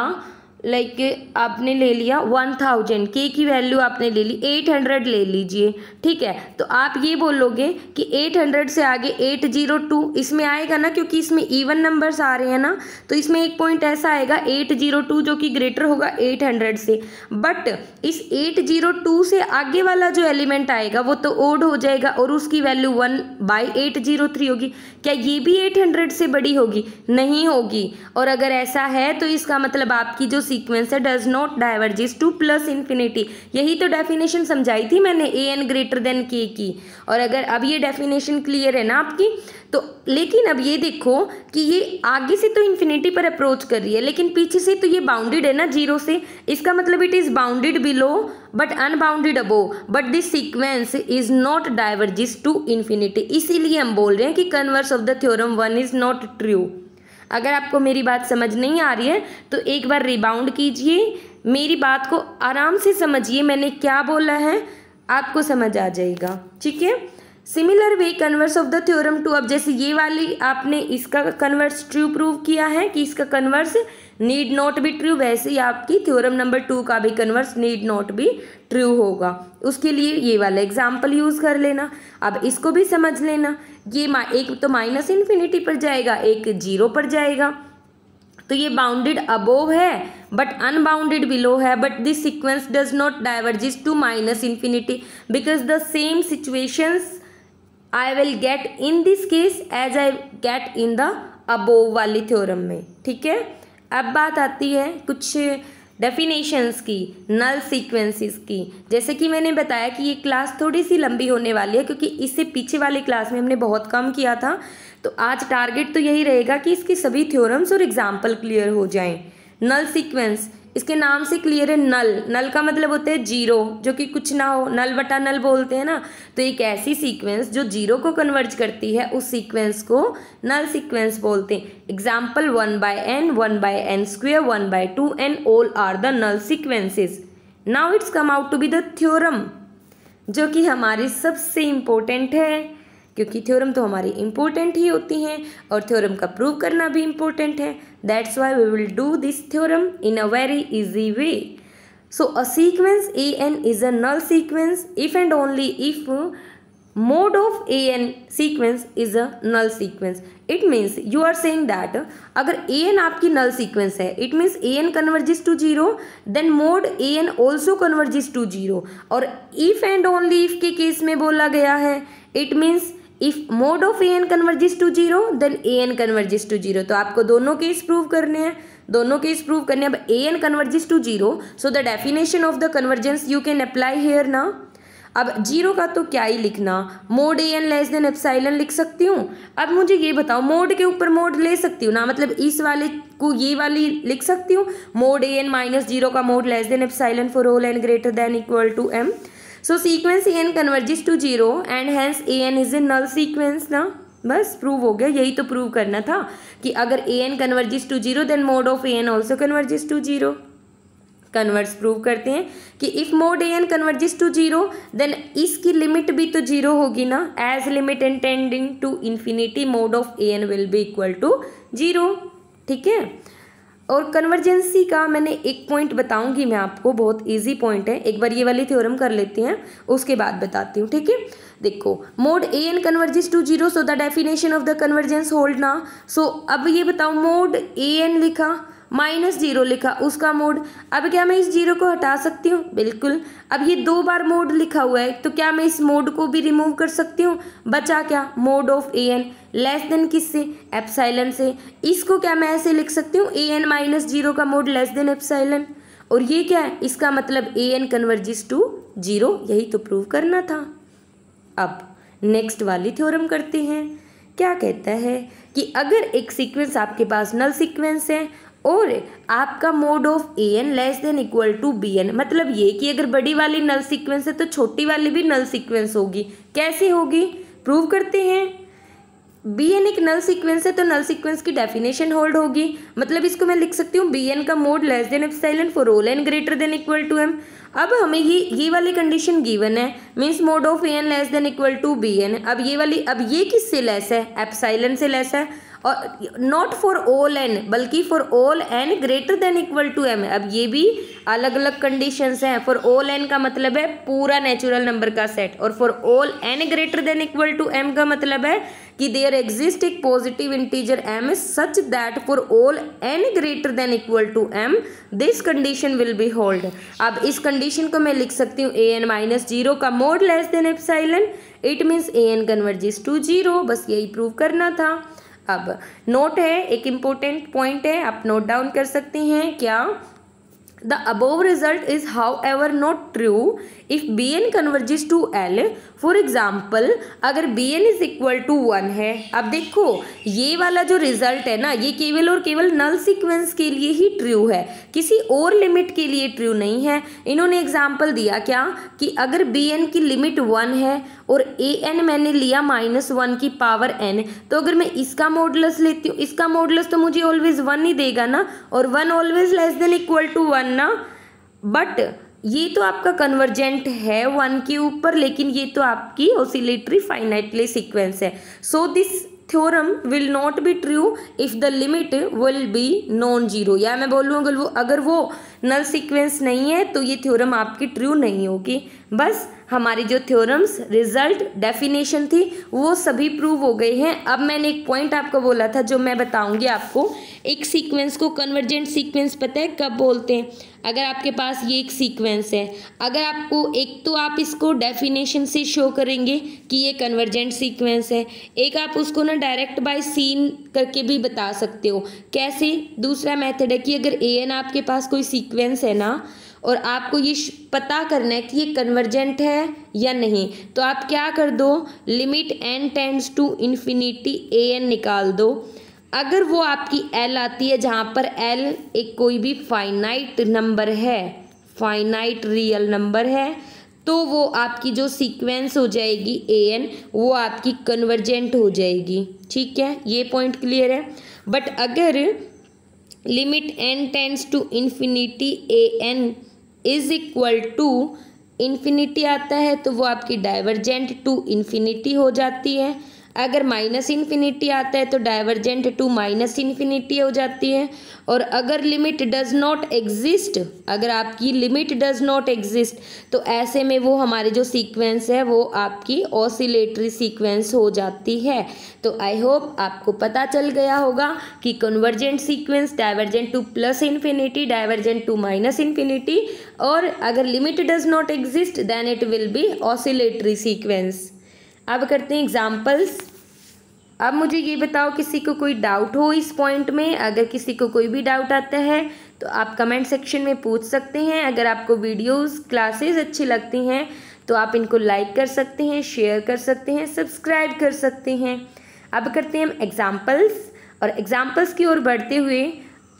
आपने ले लिया 1000, k की वैल्यू आपने ले ली 800 ले लीजिए, ठीक है, तो आप ये बोलोगे कि 800 से आगे 802 इसमें आएगा ना, क्योंकि इसमें इवन नंबर्स आ रहे हैं ना, तो इसमें एक पॉइंट ऐसा आएगा 802 जो कि ग्रेटर होगा 800 से। बट इस 802 से आगे वाला जो एलिमेंट आएगा वो तो ओड हो जाएगा और उसकी वैल्यू 1/803 होगी। क्या ये भी 800 से बड़ी होगी? नहीं होगी। और अगर ऐसा है तो इसका मतलब आपकी जो सीक्वेंस है does not diverges to plus infinity. यही तो डेफिनेशन समझाई थी मैंने an ग्रेटर देन k की। और अगर अब ये डेफिनेशन क्लियर है ना आपकी, तो लेकिन अब ये देखो कि ये आगे से तो इन्फिनिटी पर अप्रोच कर रही है लेकिन पीछे से तो ये बाउंडेड है ना 0 से, इसका मतलब it is bounded below but unbounded above, but this sequence is not diverges to infinity. इसीलिए हम बोल रहे हैं कि converse of the theorem 1 is not true. अगर आपको मेरी बात समझ नहीं आ रही है तो एक बार रिबाउंड कीजिए, मेरी बात को आराम से समझिए, मैंने क्या बोला है आपको समझ आ जाएगा, ठीक है। Similar way converse of the theorem 2, अब जैसे ये वाली आपने इसका कन्वर्स ट्रू प्रूव किया है कि इसका converse need not be true, वैसे ही आपकी थ्योरम नंबर 2 का भी converse need not be true होगा। उसके लिए ये वाला एग्जाम्पल यूज़ कर लेना। अब इसको भी समझ लेना, ये एक तो माइनस इन्फिनिटी पर जाएगा, एक 0 पर जाएगा, तो ये बाउंडेड अबोव है बट अनबाउंडेड बिलो है, but this sequence does not diverges to minus infinity because the same situations I will get in this case as I get in the above वाली थ्योरम में, ठीक है। अब बात आती है कुछ डेफिनेशंस की, नल सीक्वेंसेस की। जैसे कि मैंने बताया कि ये क्लास थोड़ी सी लंबी होने वाली है क्योंकि इससे पीछे वाली क्लास में हमने बहुत कम किया था, तो आज टारगेट तो यही रहेगा कि इसके सभी थ्योरम्स और एग्जाम्पल क्लियर हो जाएं। नल सीक्वेंस, इसके नाम से क्लियर है, नल, नल का मतलब होता है 0, जो कि कुछ ना हो, नल बटा नल बोलते हैं ना, तो एक ऐसी सीक्वेंस जो 0 को कन्वर्ज करती है उस सीक्वेंस को नल सीक्वेंस बोलते हैं। Example 1/n, 1/n², 1/2n all are the null sequences. Now it's come out to be the theorem, जो कि हमारी सबसे इम्पोर्टेंट है, क्योंकि थ्योरम तो हमारी इम्पोर्टेंट ही होती हैं और थ्योरम का प्रूव करना भी इम्पोर्टेंट है। That's why we will do this theorem in a very easy way. So a sequence an is a null sequence if and only if mode of an sequence is a null sequence. It means you are saying that अगर an आपकी null sequence है, it means an converges to 0, then mode an also converges to 0. और if and only if के case में बोला गया है, it means if mode of an converges to 0, then an converges to 0. तो आपको दोनों केस प्रूव करने हैं, दोनों केस प्रूव करने हैं। अब an converges to 0, so the definition of the convergence you can apply here now. अब 0 का तो क्या ही लिखना, mode an less than epsilon लिख सकती हूँ। अब मुझे ये बताओ, मोड के ऊपर मोड ले सकती हूँ ना, मतलब इस वाले को ये वाली लिख सकती हूँ, मोड an -0 का mode less than epsilon for all n greater than equal to m। So sequence an converges to 0 and hence an is a null sequence ना, बस प्रूव हो गया। यही तो प्रूव करना था कि अगर an converges to 0 then mod of an also converges to 0, converse prove करते हैं कि if mod a n converges to zero then इसकी लिमिट भी तो जीरो होगी ना, as limit n tending to infinity mod of a n will be equal to zero. ठीक है, और कन्वर्जेंसी का मैंने एक पॉइंट बताऊंगी मैं आपको, बहुत इजी पॉइंट है। एक बार ये वाली थ्योरम कर लेते हैं, उसके बाद बताती हूँ। ठीक है, देखो mod a n converges to zero, so the definition of the convergence hold ना। सो अब ये बताओ, मोड ए एन लिखा माइनस जीरो लिखा उसका मोड, अब क्या मैं इस जीरो को हटा सकती हूँ? बिल्कुल। अब ये दो बार मोड लिखा हुआ है तो क्या मैं इस मोड को भी रिमूव कर सकती हूँ? बचा क्या? Mod of a n less than किससे? एप्सिलॉन से। इसको क्या मैं ऐसे लिख सकती हूँ, ए एन माइनस जीरो का मोड लेस देन एप्सिलॉन। और ये क्या है? इसका मतलब a n converges to zero, यही तो प्रूव करना था। अब नेक्स्ट वाली थ्योरम करते हैं। क्या कहता है कि अगर एक सीक्वेंस आपके पास नल सीक्वेंस है और आपका mod of a n less than equal to b n, मतलब ये कि अगर बड़ी वाली नल सीक्वेंस है तो छोटी वाली भी नल सीक्वेंस होगी। कैसे होगी? प्रूव करते हैं। बी एन एक नल सीक्वेंस है तो नल सीक्वेंस की डेफिनेशन होल्ड होगी, मतलब इसको मैं लिख सकती हूँ बी एन का mode less than epsilon for all n greater than equal to m. अब हमें ये वाली कंडीशन गिवन है, means mod of a n less than equal to b n. अब ये वाली, अब ये किससे लेस है? एप्सिलॉन से लेस है, और नॉट फॉर ऑल एन बल्कि for all n greater than equal to m. अब ये भी अलग अलग कंडीशंस हैं। फॉर ऑल एन का मतलब है पूरा नेचुरल नंबर का सेट, और for all n greater than equal to m का मतलब है कि देयर एग्जिस्ट एक positive integer m such that for all n greater than equal to m this condition will be hold. अब इस condition को मैं लिख सकती हूँ ए एन माइनस जीरो का mode less than epsilon, it means a n converges to zero. बस यही प्रूव करना था। अब नोट है, एक इम्पोर्टेंट पॉइंट है, आप नोट डाउन कर सकते हैं। क्या? The above result is however not true if Bn converges to L. For example, अगर Bn is equal to 1 है। अब देखो ये वाला जो रिजल्ट है ना, ये केवल और केवल नल सीक्वेंस के लिए ही ट्रू है, किसी और लिमिट के लिए ट्रू नहीं है। इन्होंने एग्जाम्पल दिया क्या कि अगर Bn की लिमिट 1 है और An मैंने लिया -1 की पावर n, तो अगर मैं इसका मॉडुलस लेती हूँ, इसका मॉडुलस तो मुझे ऑलवेज 1 ही देगा ना, और 1 always less than equal to 1 ना। बट ये तो आपका कन्वर्जेंट है 1 के ऊपर, लेकिन ये तो आपकी ऑसिलेटरी फाइनाइटली सीक्वेंस है। So this theorem will not be true if the limit will be non zero, या मैं बोलूँ अगर वो नल सीक्वेंस नहीं है तो ये थ्योरम आपकी ट्रू नहीं होगी। बस हमारी जो थ्योरम्स रिजल्ट डेफिनेशन थी वो सभी प्रूव हो गए हैं। अब मैंने एक पॉइंट आपको बोला था जो मैं बताऊंगी आपको। एक सीक्वेंस को कन्वर्जेंट सीक्वेंस पता है कब बोलते हैं? अगर आपके पास ये एक सीक्वेंस है, अगर आपको एक तो आप इसको डेफिनेशन से शो करेंगे कि ये कन्वर्जेंट सीक्वेंस है, एक आप उसको ना डायरेक्ट बाय सीन करके भी बता सकते हो। कैसे? दूसरा मेथड है कि अगर ए एन आपके पास कोई सीक्वेंस है ना, और आपको ये पता करना है कि ये कन्वर्जेंट है या नहीं, तो आप क्या कर दो, limit n tends to infinity a n निकाल दो। अगर वो आपकी l आती है जहाँ पर l एक कोई भी फाइनाइट नंबर है, फाइनाइट रियल नंबर है, तो वो आपकी जो सीक्वेंस हो जाएगी ए एन, वो आपकी कन्वर्जेंट हो जाएगी। ठीक है, ये पॉइंट क्लियर है। बट अगर limit n tends to infinity a n is equal to infinity आता है तो वो आपकी डाइवर्जेंट टू इन्फिनिटी हो जाती है। अगर माइनस इन्फिनिटी आता है तो डाइवर्जेंट टू माइनस इन्फिनिटी हो जाती है। और अगर लिमिट डज नॉट एग्जिस्ट, अगर आपकी लिमिट डज नॉट एग्जिस्ट, तो ऐसे में वो हमारी जो सीक्वेंस है वो आपकी ऑसिलेटरी सीक्वेंस हो जाती है। तो आई होप आपको पता चल गया होगा कि convergent sequence divergent to plus infinity, divergent to minus infinity, और अगर limit does not exist then it will be oscillatory sequence. अब करते हैं एग्जाम्पल्स। अब मुझे ये बताओ किसी को कोई डाउट हो इस पॉइंट में? अगर किसी को कोई भी डाउट आता है तो आप कमेंट सेक्शन में पूछ सकते हैं। अगर आपको वीडियोस क्लासेस अच्छी लगती हैं तो आप इनको लाइक कर सकते हैं, शेयर कर सकते हैं, सब्सक्राइब कर सकते हैं। अब करते हैं हम एग्जाम्पल्स, और एग्जाम्पल्स की ओर बढ़ते हुए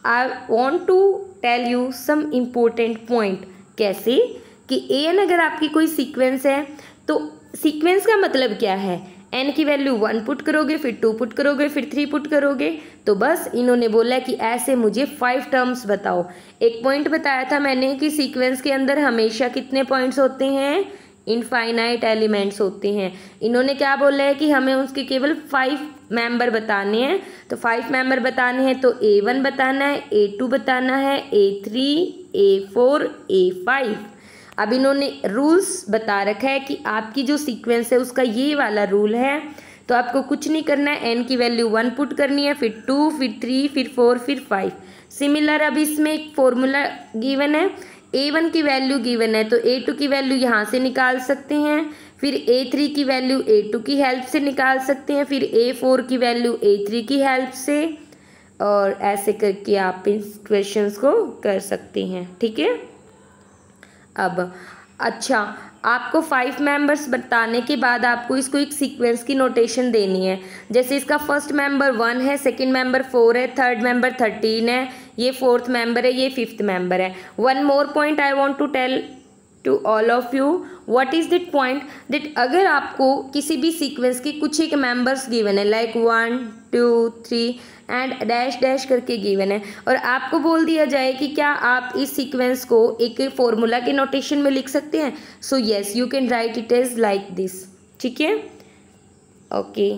I want to tell you some important point. कैसे? कि ए एन अगर आपकी कोई सीक्वेंस है तो सीक्वेंस का मतलब क्या है? n की वैल्यू 1 पुट करोगे, फिर 2 पुट करोगे, फिर 3 पुट करोगे। तो बस इन्होंने बोला कि ऐसे मुझे 5 टर्म्स बताओ। एक पॉइंट बताया था मैंने कि सीक्वेंस के अंदर हमेशा कितने पॉइंट्स होते हैं, इनफाइनाइट एलिमेंट्स होते हैं। इन्होंने क्या बोला है कि हमें उसके केवल 5 मेंबर बताने हैं। तो 5 मेंबर बताने हैं तो A1 बताना है, A2 बताना है, A3, A4, A5। अब इन्होंने रूल्स बता रखा है कि आपकी जो सीक्वेंस है उसका ये वाला रूल है। तो आपको कुछ नहीं करना है, n की वैल्यू 1 पुट करनी है, फिर 2, फिर 3, फिर 4, फिर 5। सिमिलर अब इसमें एक फॉर्मूला गिवन है, A1 की वैल्यू गिवन है तो A2 की वैल्यू यहाँ से निकाल सकते हैं, फिर A3 की वैल्यू A2 की हेल्प से निकाल सकते हैं, फिर A4 की वैल्यू A3 की हेल्प से, और ऐसे करके आप इस क्वेश्चंस को कर सकते हैं। ठीक है। अब अच्छा, आपको 5 मेंबर्स बताने के बाद आपको इसको एक सीक्वेंस की नोटेशन देनी है। जैसे इसका फर्स्ट मेंबर 1 है, सेकंड मेंबर 4 है, थर्ड मेंबर 13 है, ये फोर्थ मेंबर है, ये फिफ्थ मेंबर है। One more point I want to tell to all of you, what is that point, that अगर आपको किसी भी सीक्वेंस के कुछ एक मेंबर्स गिवन है, लाइक 1, 2, 3 एंड डैश डैश करके गिवन है, और आपको बोल दिया जाए कि क्या आप इस सीक्वेंस को एक फॉर्मूला के नोटेशन में लिख सकते हैं, so yes you can write it as like this. ठीक है, okay.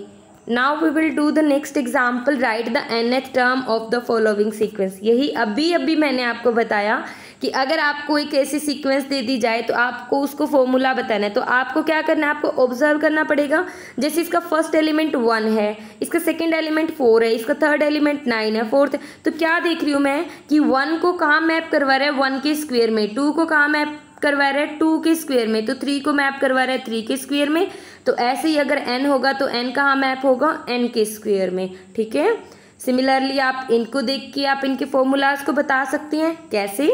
Now we will do the next example, write the nth term of the following sequence. यही अभी मैंने आपको बताया कि अगर आपको एक ऐसी सीक्वेंस दे दी जाए तो आपको उसको फॉर्मूला बताना है। तो आपको क्या करना है, आपको ऑब्जर्व करना पड़ेगा। जैसे इसका फर्स्ट एलिमेंट 1 है, इसका सेकंड एलिमेंट 4 है, इसका थर्ड एलिमेंट 9 है, फोर्थ। तो क्या देख रही हूँ मैं कि 1 को कहाँ मैप करवा रहा है, 1 के स्क्वायर में, 2 को कहाँ मैप करवा रहा है, 2 के स्क्वायर में, तो 3 को मैप करवा रहा है 3 के स्क्वायर में। तो ऐसे ही अगर n होगा तो n कहाँ मैप होगा, n के स्क्वायर में। ठीक है। सिमिलरली आप इनको देख के आप इनके फॉर्मूलाज को बता सकते हैं। कैसे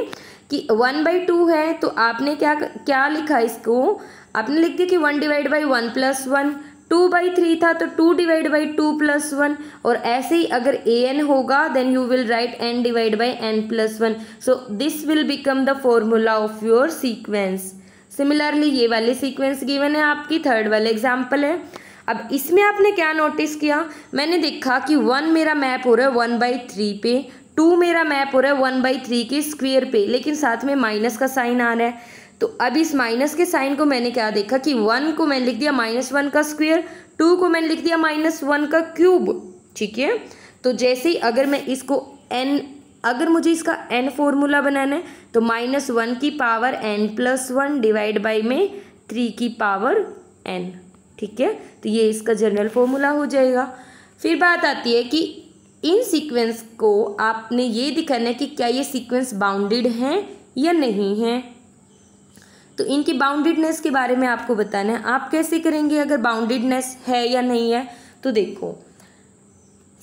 कि 1/2 है तो आपने क्या लिखा, इसको आपने लिख दिया कि 1/1 + 1। 2/3 था तो 2/2 + 1, और ऐसे ही अगर an होगा then you will write n/n + 1। So this will become the formula of your sequence. Similarly ये वाली सीक्वेंस गिवन है आपकी, थर्ड वाले एग्जाम्पल है। अब इसमें आपने क्या नोटिस किया, मैंने देखा कि 1 मेरा मैप हो रहा है 1/3 पे, 2 मेरा मैप हो रहा है 1/3 के स्क्वायर पे, लेकिन साथ में माइनस का साइन आ रहा है। तो अब इस माइनस के साइन को मैंने क्या देखा कि 1 को मैंने लिख दिया -1 का स्क्वायर, 2 को मैंने लिख दिया -1 का क्यूब। ठीक है। तो जैसे ही अगर मैं इसको अगर मुझे इसका n फॉर्मूला बनाना है तो -1 की पावर n + 1 डिवाइड बाई में 3 की पावर n। ठीक है। तो ये इसका जनरल फॉर्मूला हो जाएगा। फिर बात आती है कि इन सीक्वेंस को आपने ये दिखाना है कि क्या ये सीक्वेंस बाउंडेड हैं या नहीं है। तो इनकी बाउंडेडनेस के बारे में आपको बताना है। आप कैसे करेंगे अगर बाउंडेडनेस है या नहीं है, तो देखो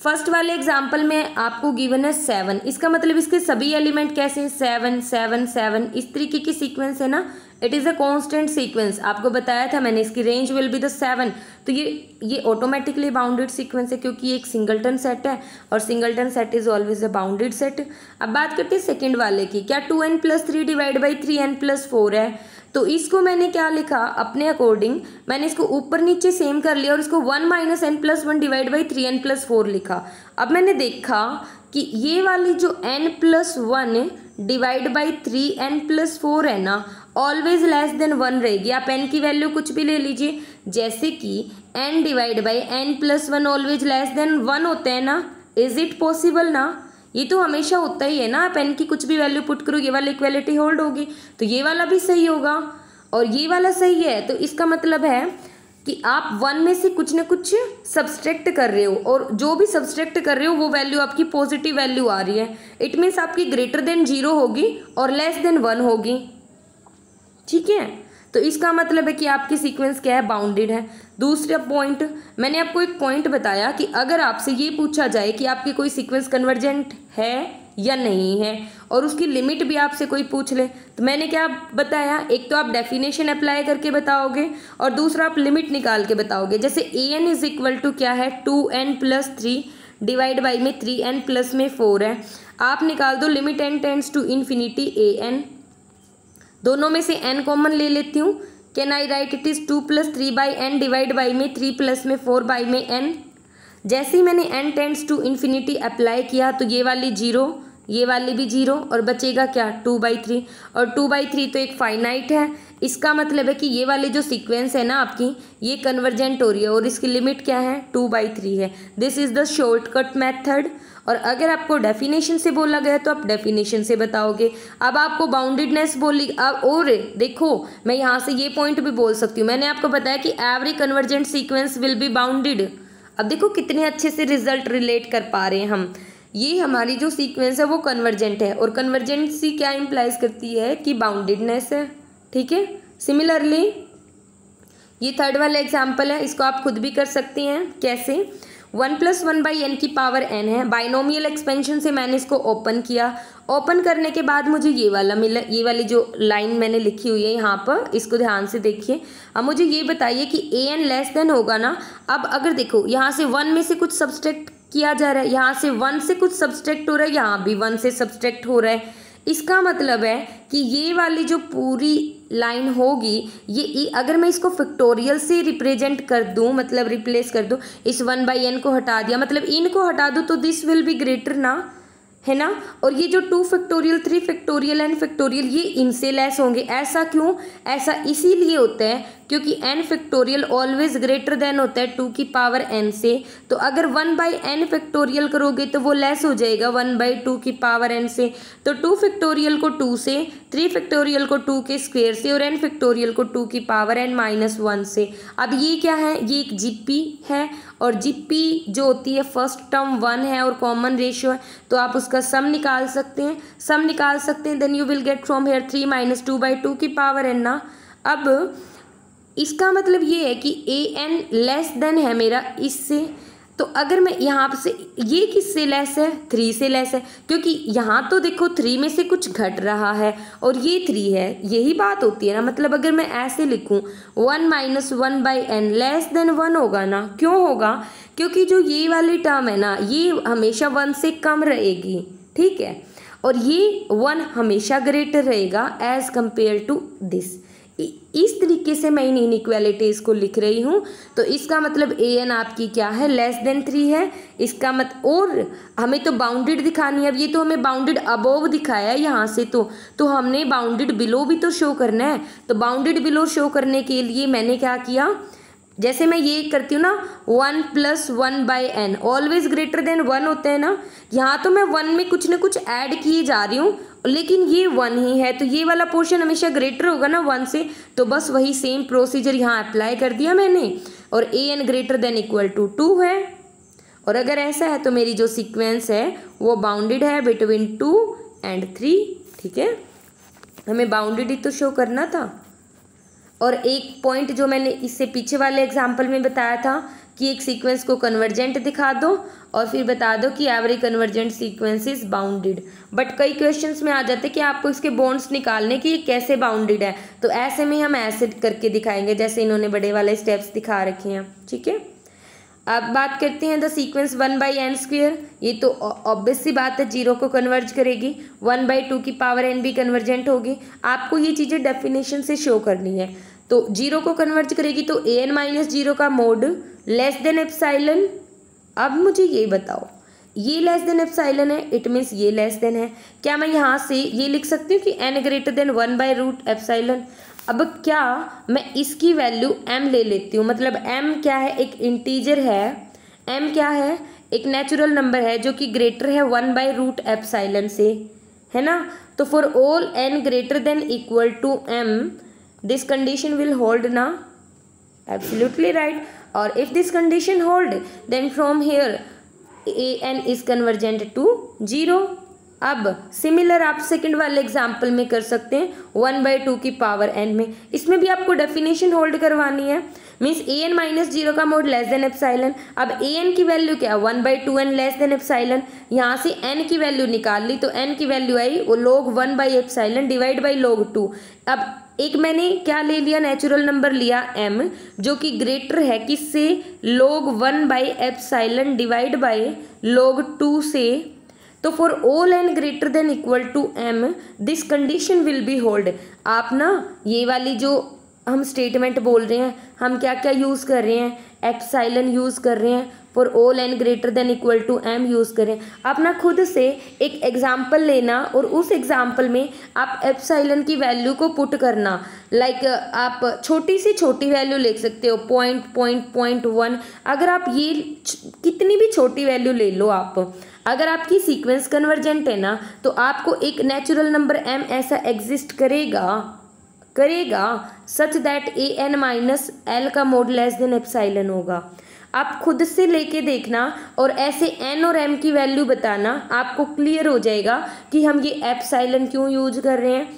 फर्स्ट वाले एग्जाम्पल में आपको गिवन है 7, इसका मतलब इसके सभी एलिमेंट कैसे हैं, 7 7 7, इस तरीके की सीक्वेंस है ना। It is a constant sequence, आपको बताया था मैंने, इसकी रेंज विल बी द 7। तो ये ऑटोमेटिकली बाउंडेड सीक्वेंस है क्योंकि ये एक सिंगलटन सेट है, और singleton set is always a bounded set. अब बात करते हैं सेकेंड वाले की, क्या 2n + 3 डिवाइड बाई 3n + 4 है। तो इसको मैंने क्या लिखा अपने अकॉर्डिंग, मैंने इसको ऊपर नीचे सेम कर लिया और इसको 1 - n + 1 डिवाइड बाई 3n + 4 लिखा। अब मैंने देखा कि ये वाली जो n + 1 डिवाइड बाई 3n + 4 है ना, ऑलवेज लेस देन 1 रहेगी। आप n की वैल्यू कुछ भी ले लीजिए, जैसे कि n divide by n + 1 always less than 1 होते हैं ना। इज इट पॉसिबल ना, ये तो हमेशा होता ही है ना। आप n की कुछ भी वैल्यू पुट करो, ये वाला इक्वालिटी होल्ड होगी, तो ये वाला भी सही होगा और ये वाला सही है। तो इसका मतलब है कि आप 1 में से कुछ ना कुछ सब्सट्रैक्ट कर रहे हो, और जो भी सब्सट्रैक्ट कर रहे हो वो वैल्यू आपकी पॉजिटिव वैल्यू आ रही है। इट मीन्स आपकी ग्रेटर देन 0 होगी और लेस देन 1 होगी। ठीक है। तो इसका मतलब है कि आपकी सीक्वेंस क्या है, बाउंडेड है। दूसरा पॉइंट, मैंने आपको एक पॉइंट बताया कि अगर आपसे ये पूछा जाए कि आपकी कोई सीक्वेंस कन्वर्जेंट है या नहीं है, और उसकी लिमिट भी आपसे कोई पूछ ले, तो मैंने क्या बताया, एक तो आप डेफिनेशन अप्लाई करके बताओगे और दूसरा आप लिमिट निकाल के बताओगे। जैसे an इज इक्वल टू क्या है, 2n + 3 डिवाइड बाई में 3n प्लस में 4 है। आप निकाल दो limit n tends to infinity an, दोनों में से n कॉमन ले लेती हूँ, can I write it is 2 + 3/n divide by में 3 प्लस में 4 में n। जैसे ही मैंने n tends to infinity apply किया तो ये वाली 0, ये वाली भी 0 और बचेगा क्या 2/3। और 2/3 तो एक फाइनाइट है, इसका मतलब है कि ये वाली जो सीक्वेंस है ना आपकी ये कन्वर्जेंट हो रही है और इसकी लिमिट क्या है 2/3 है। This is the shortcut method. और अगर आपको डेफिनेशन से बोला गया तो आप डेफिनेशन से बताओगे। अब आपको बाउंडेडनेस बोली, अब और देखो मैं यहाँ से ये पॉइंट भी बोल सकती हूँ, मैंने आपको बताया कि every convergent sequence will be bounded. अब देखो कितने अच्छे से रिजल्ट रिलेट कर पा रहे हैं हम। ये हमारी जो सीक्वेंस है वो कन्वर्जेंट है और कन्वर्जेंसी क्या इम्प्लाइज करती है कि बाउंडेडनेस है, ठीक है। सिमिलरली ये थर्ड वाला एग्जाम्पल है, इसको आप खुद भी कर सकती हैं। कैसे 1 + 1/n की पावर n है। बाइनोमियल एक्सपेंशन से मैंने इसको ओपन किया, ओपन करने के बाद मुझे ये वाला मिला, ये वाली जो लाइन मैंने लिखी हुई है यहाँ पर, इसको ध्यान से देखिए। अब मुझे ये बताइए कि an लेस देन होगा ना। अब अगर देखो यहाँ से 1 में से कुछ सब्सट्रैक्ट किया जा रहा है, यहाँ से 1 से कुछ सब्सट्रैक्ट हो रहा है, यहाँ भी 1 से सब्सट्रैक्ट हो रहा है। इसका मतलब है कि ये वाली जो पूरी लाइन होगी ये अगर मैं इसको फैक्टोरियल से रिप्रेजेंट कर दूं, मतलब रिप्लेस कर दूं, इस 1/n को हटा दिया, मतलब इन को हटा दूं तो दिस विल बी ग्रेटर ना, है ना। और ये जो 2 फैक्टोरियल 3 फैक्टोरियल n फैक्टोरियल ये इनसे लेस होंगे। ऐसा क्यों? ऐसा इसीलिए होता है क्योंकि n factorial always greater then होता है 2 की पावर n से। तो अगर 1/n फैक्टोरियल करोगे तो वो लेस हो जाएगा 1/2 की पावर n से। तो 2 फैक्टोरियल को 2 से, 3 फैक्टोरियल को 2 के स्क्वायर से और n फैक्टोरियल को 2 की पावर n - 1 से। अब ये क्या है? ये एक जीपी है और जीपी जो होती है फर्स्ट टर्म 1 है और कॉमन रेशियो है, तो आप उसका सम निकाल सकते हैं। सम निकाल सकते हैं, then you will get from here 3 - 2/2 की पावर n ना। अब इसका मतलब ये है कि an लेस देन है मेरा इससे। तो अगर मैं यहाँ से, ये किससे लेस है? 3 से लेस है, क्योंकि यहाँ तो देखो 3 में से कुछ घट रहा है और ये 3 है, यही बात होती है ना। मतलब अगर मैं ऐसे लिखूँ 1 - 1/n लेस देन 1 होगा ना। क्यों होगा? क्योंकि जो ये वाली टर्म है ना ये हमेशा 1 से कम रहेगी, ठीक है, और ये 1 हमेशा ग्रेटर रहेगा एज कंपेयर टू दिस। इस तरीके से मैं इन इनइक्वालिटीज़ को लिख रही हूँ। तो इसका मतलब an आपकी क्या है? लेस देन 3 है। इसका और हमें तो बाउंडेड दिखानी है। अब ये तो हमें बाउंडेड अबोव दिखाया है यहाँ से, तो हमने बाउंडेड बिलो भी तो शो करना है। तो बाउंडेड बिलो शो करने के लिए मैंने क्या किया, जैसे मैं ये करती हूँ ना 1 + 1/n ऑलवेज ग्रेटर देन 1 होता है ना। यहाँ तो मैं 1 में कुछ ना कुछ ऐड किए जा रही हूँ, लेकिन ये 1 ही है, तो ये वाला पोर्शन हमेशा ग्रेटर होगा ना 1 से। तो बस वही सेम प्रोसीजर यहाँ अप्लाई कर दिया मैंने और an > 2 है। और अगर ऐसा है तो मेरी जो सीक्वेंस है वो बाउंडेड है बिटवीन 2 और 3, ठीक है। हमें बाउंडेड ही तो शो करना था। और एक पॉइंट जो मैंने इससे पीछे वाले एग्जाम्पल में बताया था कि एक सीक्वेंस को कन्वर्जेंट दिखा दो और फिर बता दो कि every convergent sequence is bounded. But कई क्वेश्चंस में आ जाते कि आपको इसके बॉन्ड्स निकालने कि ये कैसे बाउंडेड है, तो ऐसे में हम ऐसे करके दिखाएंगे जैसे इन्होंने बड़े वाले स्टेप्स दिखा रखे हैं, ठीक है। अब बात करते हैं द सीक्वेंस 1/n²। ये तो ऑब्वियस सी बात है, 0 को कन्वर्ज करेगी। 1/2 की पावर n भी कन्वर्जेंट होगी। आपको ये चीज़ें डेफिनेशन से शो करनी है। तो 0 को कन्वर्ज करेगी तो an - 0 का मोड लेस देन एप्सिलॉन। अब मुझे ये बताओ, ये लेस देन एप्सिलॉन है, इट मीन्स ये लेस देन है। क्या मैं यहाँ से ये लिख सकती हूँ कि n > 1/√ε? अब क्या मैं इसकी वैल्यू m ले लेती हूँ, मतलब m क्या है? एक इंटीजर है। m क्या है? एक नेचुरल नंबर है जो कि ग्रेटर है 1/√ε से, है ना। तो for all n > m this condition will hold ना। Absolutely right. और if this condition hold then from here an is convergent to 0। अब सिमिलर आप सेकंड वाले एग्जाम्पल में कर सकते हैं 1/2 की पावर n में। इसमें भी आपको डेफिनेशन होल्ड करवानी है, मीन्स an - 0 का मोड लेस देन एप्सिलॉन। अब an की वैल्यू क्या? 1/2n less than epsilon. यहाँ से n की वैल्यू निकाल ली तो n की वैल्यू आई वो log 1/ε डिवाइड बाई log 2। अब एक मैंने क्या ले लिया? नेचुरल नंबर लिया m, जो कि ग्रेटर है किससे? log 1/ε डिवाइड बाई log 2 से। तो for all n > m this condition will be hold. आप ना ये वाली जो हम स्टेटमेंट बोल रहे हैं, हम क्या क्या यूज़ कर रहे हैं, एप्सिलॉन यूज़ कर रहे हैं, for all n greater than equal to m use करें। आप ना खुद से एक एग्जाम्पल लेना और उस एग्जाम्पल में आप एप्सिलॉन की वैल्यू को पुट करना। लाइक आप छोटी से छोटी वैल्यू लिख सकते हो, 0.1। अगर आप ये कितनी भी छोटी वैल्यू ले लो आप, अगर आपकी सीक्वेंस कन्वर्जेंट है ना, तो आपको एक नेचुरल नंबर m ऐसा एग्जिस्ट करेगा such that a n minus l का मोड लेस देन एप्सिलॉन होगा। आप खुद से लेके देखना और ऐसे n और m की वैल्यू बताना, आपको क्लियर हो जाएगा कि हम ये एप्सिलॉन क्यों यूज कर रहे हैं,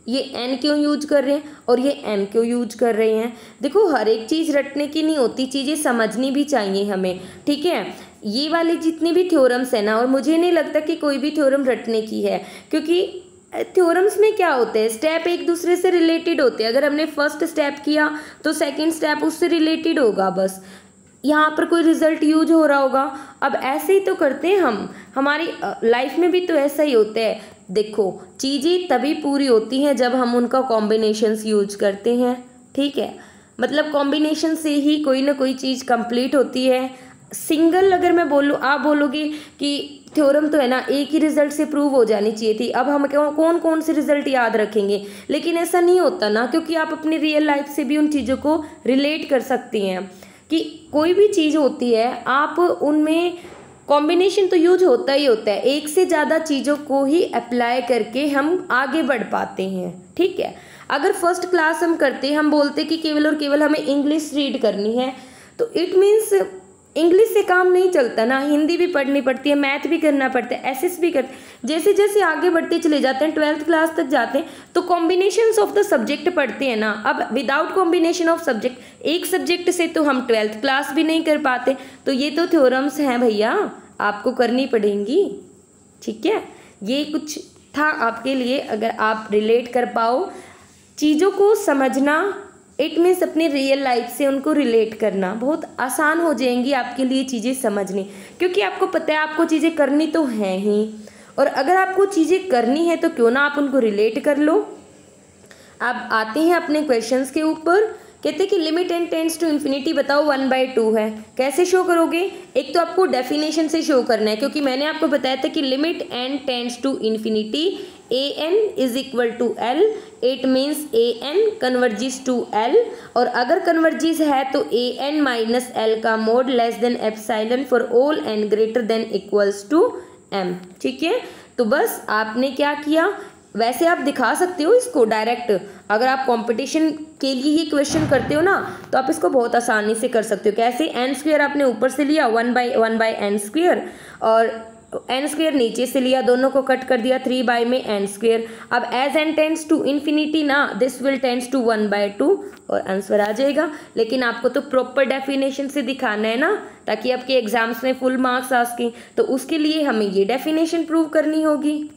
ये n क्यों यूज कर रहे हैं और ये m क्यों यूज कर रहे हैं। देखो हर एक चीज़ रटने की नहीं होती, चीज़ें समझनी भी चाहिए हमें, ठीक है। ये वाले जितने भी थ्योरम्स है ना, और मुझे नहीं लगता कि कोई भी थ्योरम रटने की है, क्योंकि थ्योरम्स में क्या होते हैं, स्टेप एक दूसरे से रिलेटेड होते हैं। अगर हमने फर्स्ट स्टेप किया तो सेकंड स्टेप उससे रिलेटेड होगा, बस यहाँ पर कोई रिजल्ट यूज हो रहा होगा। अब ऐसे ही तो करते हैं हम, हमारी लाइफ में भी तो ऐसा ही होता है। देखो चीज़ें तभी पूरी होती हैं जब हम उनका कॉम्बिनेशंस यूज करते हैं, ठीक है। मतलब कॉम्बिनेशन से ही कोई ना कोई चीज़ कंप्लीट होती है। सिंगल अगर मैं बोलूँ, आप बोलोगे कि थ्योरम तो है ना एक ही रिजल्ट से प्रूव हो जानी चाहिए थी, अब हम कौन कौन से रिजल्ट याद रखेंगे, लेकिन ऐसा नहीं होता ना, क्योंकि आप अपनी रियल लाइफ से भी उन चीज़ों को रिलेट कर सकती हैं कि कोई भी चीज़ होती है आप उनमें कॉम्बिनेशन तो यूज होता ही होता है, एक से ज़्यादा चीज़ों को ही अप्लाई करके हम आगे बढ़ पाते हैं, ठीक है। अगर फर्स्ट क्लास हम करते, हम बोलते कि केवल और केवल हमें इंग्लिश रीड करनी है, तो इट मीन्स इंग्लिश से काम नहीं चलता ना, हिंदी भी पढ़नी पड़ती है, मैथ भी करना पड़ता है, एसएस भी करते हैं। जैसे जैसे आगे बढ़ते चले जाते हैं, 12th क्लास तक जाते हैं, तो कॉम्बिनेशंस ऑफ द सब्जेक्ट पढ़ते हैं ना। अब विदाउट कॉम्बिनेशन ऑफ सब्जेक्ट, एक सब्जेक्ट से तो हम 12th क्लास भी नहीं कर पाते। तो ये तो थ्योरम्स हैं भैया, आपको करनी पड़ेंगी, ठीक है। ये कुछ था आपके लिए, अगर आप रिलेट कर पाओ चीज़ों को समझना, इट मीन्स अपनी रियल लाइफ से उनको रिलेट करना, बहुत आसान हो जाएंगी आपके लिए चीज़ें समझनी, क्योंकि आपको पता है आपको चीज़ें करनी तो हैं ही, और अगर आपको चीज़ें करनी है तो क्यों ना आप उनको रिलेट कर लो। अब आते हैं अपने क्वेश्चंस के ऊपर। कहते हैं कि limit n tends to infinity बताओ 1/2 है, कैसे शो करोगे। एक तो आपको डेफिनेशन से शो करना है, क्योंकि मैंने आपको बताया था कि limit n tends to infinity an is equal to l, it means an converges to l, और अगर कन्वर्जिस है तो an माइनस l का mode less than epsilon for all n greater than equals to m, ठीक है। तो बस आपने क्या किया, वैसे आप दिखा सकते हो इसको डायरेक्ट, अगर आप कंपटीशन के लिए ये क्वेश्चन करते हो ना, तो आप इसको बहुत आसानी से कर सकते हो। कैसे, n² आपने ऊपर से लिया 1/n², और n² नीचे से लिया, दोनों को कट कर दिया 3 में n²। अब as n tends to infinity ना, दिस विल टेंड्स टू 1/2 और आंसर आ जाएगा। लेकिन आपको तो प्रॉपर डेफिनेशन से दिखाना है ना, ताकि आपके एग्जाम्स में फुल मार्क्स आ सकें, तो उसके लिए हमें ये डेफिनेशन प्रूव करनी होगी,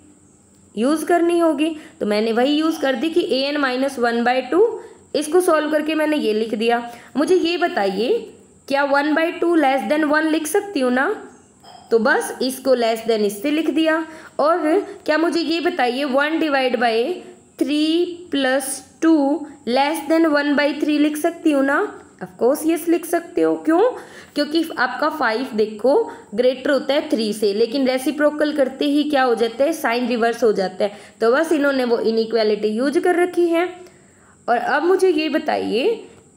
यूज़ करनी होगी। तो मैंने वही यूज़ कर दी कि an माइनस 1/2, इसको सॉल्व करके मैंने ये लिख दिया। मुझे ये बताइए क्या 1/2 लेस देन 1 लिख सकती हूँ ना, तो बस इसको लेस देन इससे लिख दिया। और क्या मुझे ये बताइए 1/3 + 2 लेस देन 1/3 लिख सकती हूँ ना, ऑफकोर्स यस लिख सकते हो। क्यों, क्योंकि आपका 5 देखो ग्रेटर होता है 3 से, लेकिन रेसिप्रोकल करते ही क्या हो जाता है, साइन रिवर्स हो जाता है। तो बस इन्होंने वो इनइक्वालिटी यूज कर रखी है। और अब मुझे ये बताइए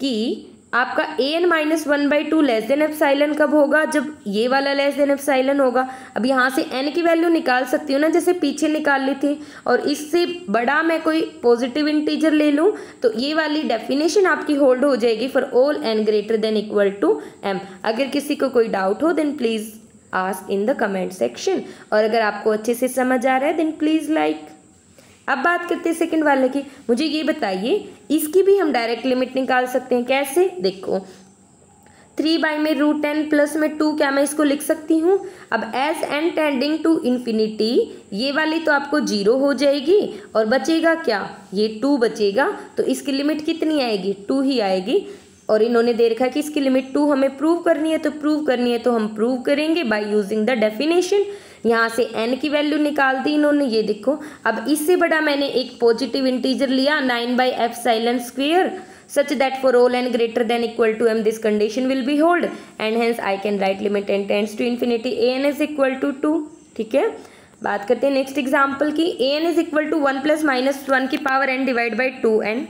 कि आपका an minus 1/2 less than epsilon कब होगा, जब ये वाला लेस देन एप्सिलॉन होगा। अब यहाँ से n की वैल्यू निकाल सकती हूँ ना, जैसे पीछे निकाल ली थी, और इससे बड़ा मैं कोई पॉजिटिव इंटीजर ले लूँ तो ये वाली डेफिनेशन आपकी होल्ड हो जाएगी for all n greater than equal to m। अगर किसी को कोई डाउट हो then please ask in the comment section, और अगर आपको अच्छे से समझ आ रहा है देन प्लीज़ लाइक। अब बात करते हैं सेकंड वाले की। मुझे ये बताइए, इसकी भी हम डायरेक्ट लिमिट निकाल सकते हैं, कैसे, देखो 3 में √n प्लस में 2, क्या मैं इसको लिख सकती हूँ। अब as n tending to infinity, ये वाली तो आपको 0 हो जाएगी, और बचेगा क्या, ये 2 बचेगा। तो इसकी लिमिट कितनी आएगी, 2 ही आएगी। और इन्होंने दे रखा है कि इसकी लिमिट 2 हमें प्रूव करनी है, तो हम प्रूव करेंगे बाय यूजिंग द डेफिनेशन। यहाँ से n की वैल्यू निकाल दी इन्होंने, ये देखो। अब इससे बड़ा मैंने एक पॉजिटिव इंटीजर लिया 9/ε² such that for all n greater than equal to m this condition will be hold and hence I can write limit n tends to infinity an is equal to 2। ठीक है, बात करते हैं next example की। an is equal to 1 + -1 की power n divide by 2n।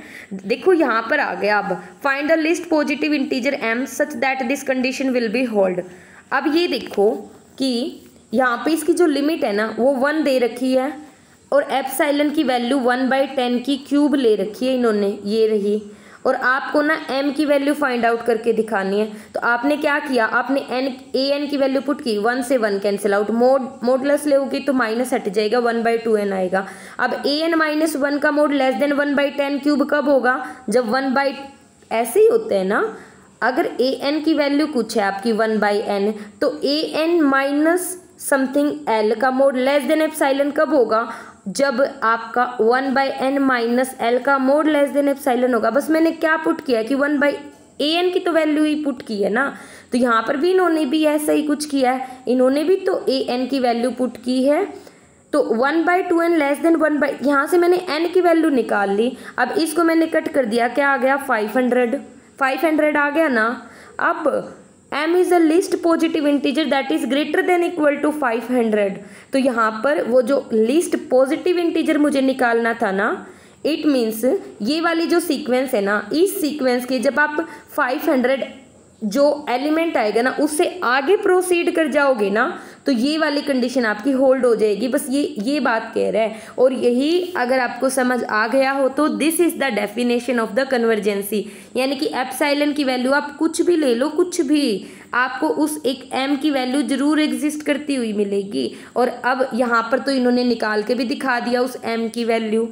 देखो यहाँ पर आ गया। अब find the list positive integer m such that this condition will be hold. अब ये देखो कि यहाँ पे इसकी जो लिमिट है ना वो 1 दे रखी है और एप्सिलॉन की वैल्यू 1/10 की क्यूब ले रखी है इन्होंने, ये रही। और आपको ना m की वैल्यू फाइंड आउट करके दिखानी है। तो आपने क्या किया, आपने an की वैल्यू पुट की, 1 से 1 कैंसिल आउट, मॉडुलस लेओगे तो माइनस हट जाएगा, 1/2n आएगा। अब an - 1 का मोड लेस देन 1/10 क्यूब कब होगा, जब 1 ऐसे ही होते हैं ना। अगर an की वैल्यू कुछ है आपकी 1/n तो an माइनस समथिंग l का मोड लेस देन एप्सिलॉन कब होगा, जब आपका 1/n माइनस l का मोड लेस देन एप्सिलॉन होगा। बस मैंने क्या पुट किया कि 1/an की तो वैल्यू ही पुट की है ना। तो यहाँ पर भी इन्होंने भी ऐसा ही कुछ किया है, इन्होंने भी तो an की वैल्यू पुट की है। तो 1/2n लेस देन 1 यहाँ से मैंने n की वैल्यू निकाल ली। अब इसको मैंने कट कर दिया, क्या आ गया 500 आ गया ना। अब m is a least positive integer that is greater than equal to 500। तो यहाँ पर वो जो लिस्ट पॉजिटिव इंटीजर मुझे निकालना था ना, इट मीन्स ये वाली जो सीक्वेंस है ना, इस सीक्वेंस के जब आप 500 जो एलिमेंट आएगा ना उससे आगे प्रोसीड कर जाओगे ना तो ये वाली कंडीशन आपकी होल्ड हो जाएगी। बस ये बात कह रहा है। और यही अगर आपको समझ आ गया हो तो this is the definition of the convergency, यानी कि एप्सिलॉन की वैल्यू आप कुछ भी ले लो, कुछ भी, आपको उस एक m की वैल्यू जरूर एग्जिस्ट करती हुई मिलेगी। और अब यहाँ पर तो इन्होंने निकाल के भी दिखा दिया उस m की वैल्यू।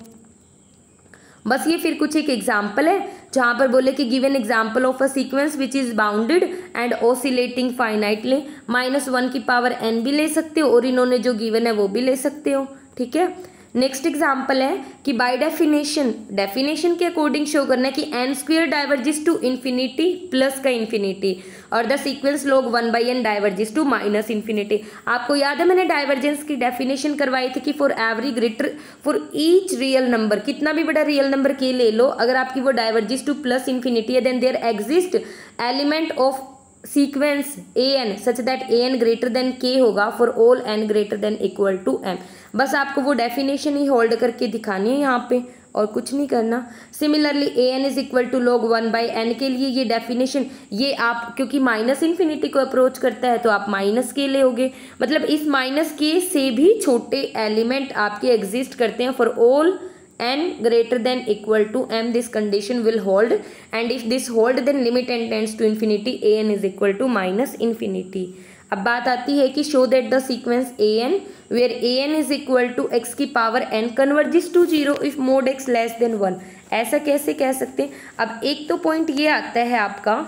बस ये फिर कुछ एक एग्जाम्पल है जहाँ पर बोले कि given example of a sequence which is bounded and oscillating finitely, -1 की पावर n भी ले सकते हो और इन्होंने जो गिवन है वो भी ले सकते हो। ठीक है, नेक्स्ट एग्जाम्पल है कि बाय डेफिनेशन के अकॉर्डिंग शो करना है कि n² diverges to infinity plus का इन्फिनिटी और the sequence log 1/n diverges to -infinity. आपको याद है मैंने डाइवर्जेंस की डेफिनेशन करवाई थी कि फॉर ईच रियल नंबर, कितना भी बड़ा रियल नंबर k ले लो, अगर आपकी वो डाइवर्जिस टू प्लस इन्फिनिटी है then there exist element of sequence an such that an greater than k होगा for all n greater than equal to m। बस आपको वो डेफिनेशन ही होल्ड करके दिखानी है यहाँ पे और कुछ नहीं करना। Similarly an is equal to log 1/n के लिए ये डेफिनेशन, ये आप क्योंकि -इन्फिनिटी को अप्रोच करता है तो आप -k लेओगे, मतलब इस -k से भी छोटे एलिमेंट आपके एग्जिस्ट करते हैं for all n greater than equal to m this condition will hold and if this hold then limit n tends to infinity an is equal to -infinity। अब बात आती है कि show that the sequence an where an is equal to x की power n converges to 0 if mod x less than 1। ऐसा कैसे कह सकते हैं। अब एक तो पॉइंट ये आता है आपका,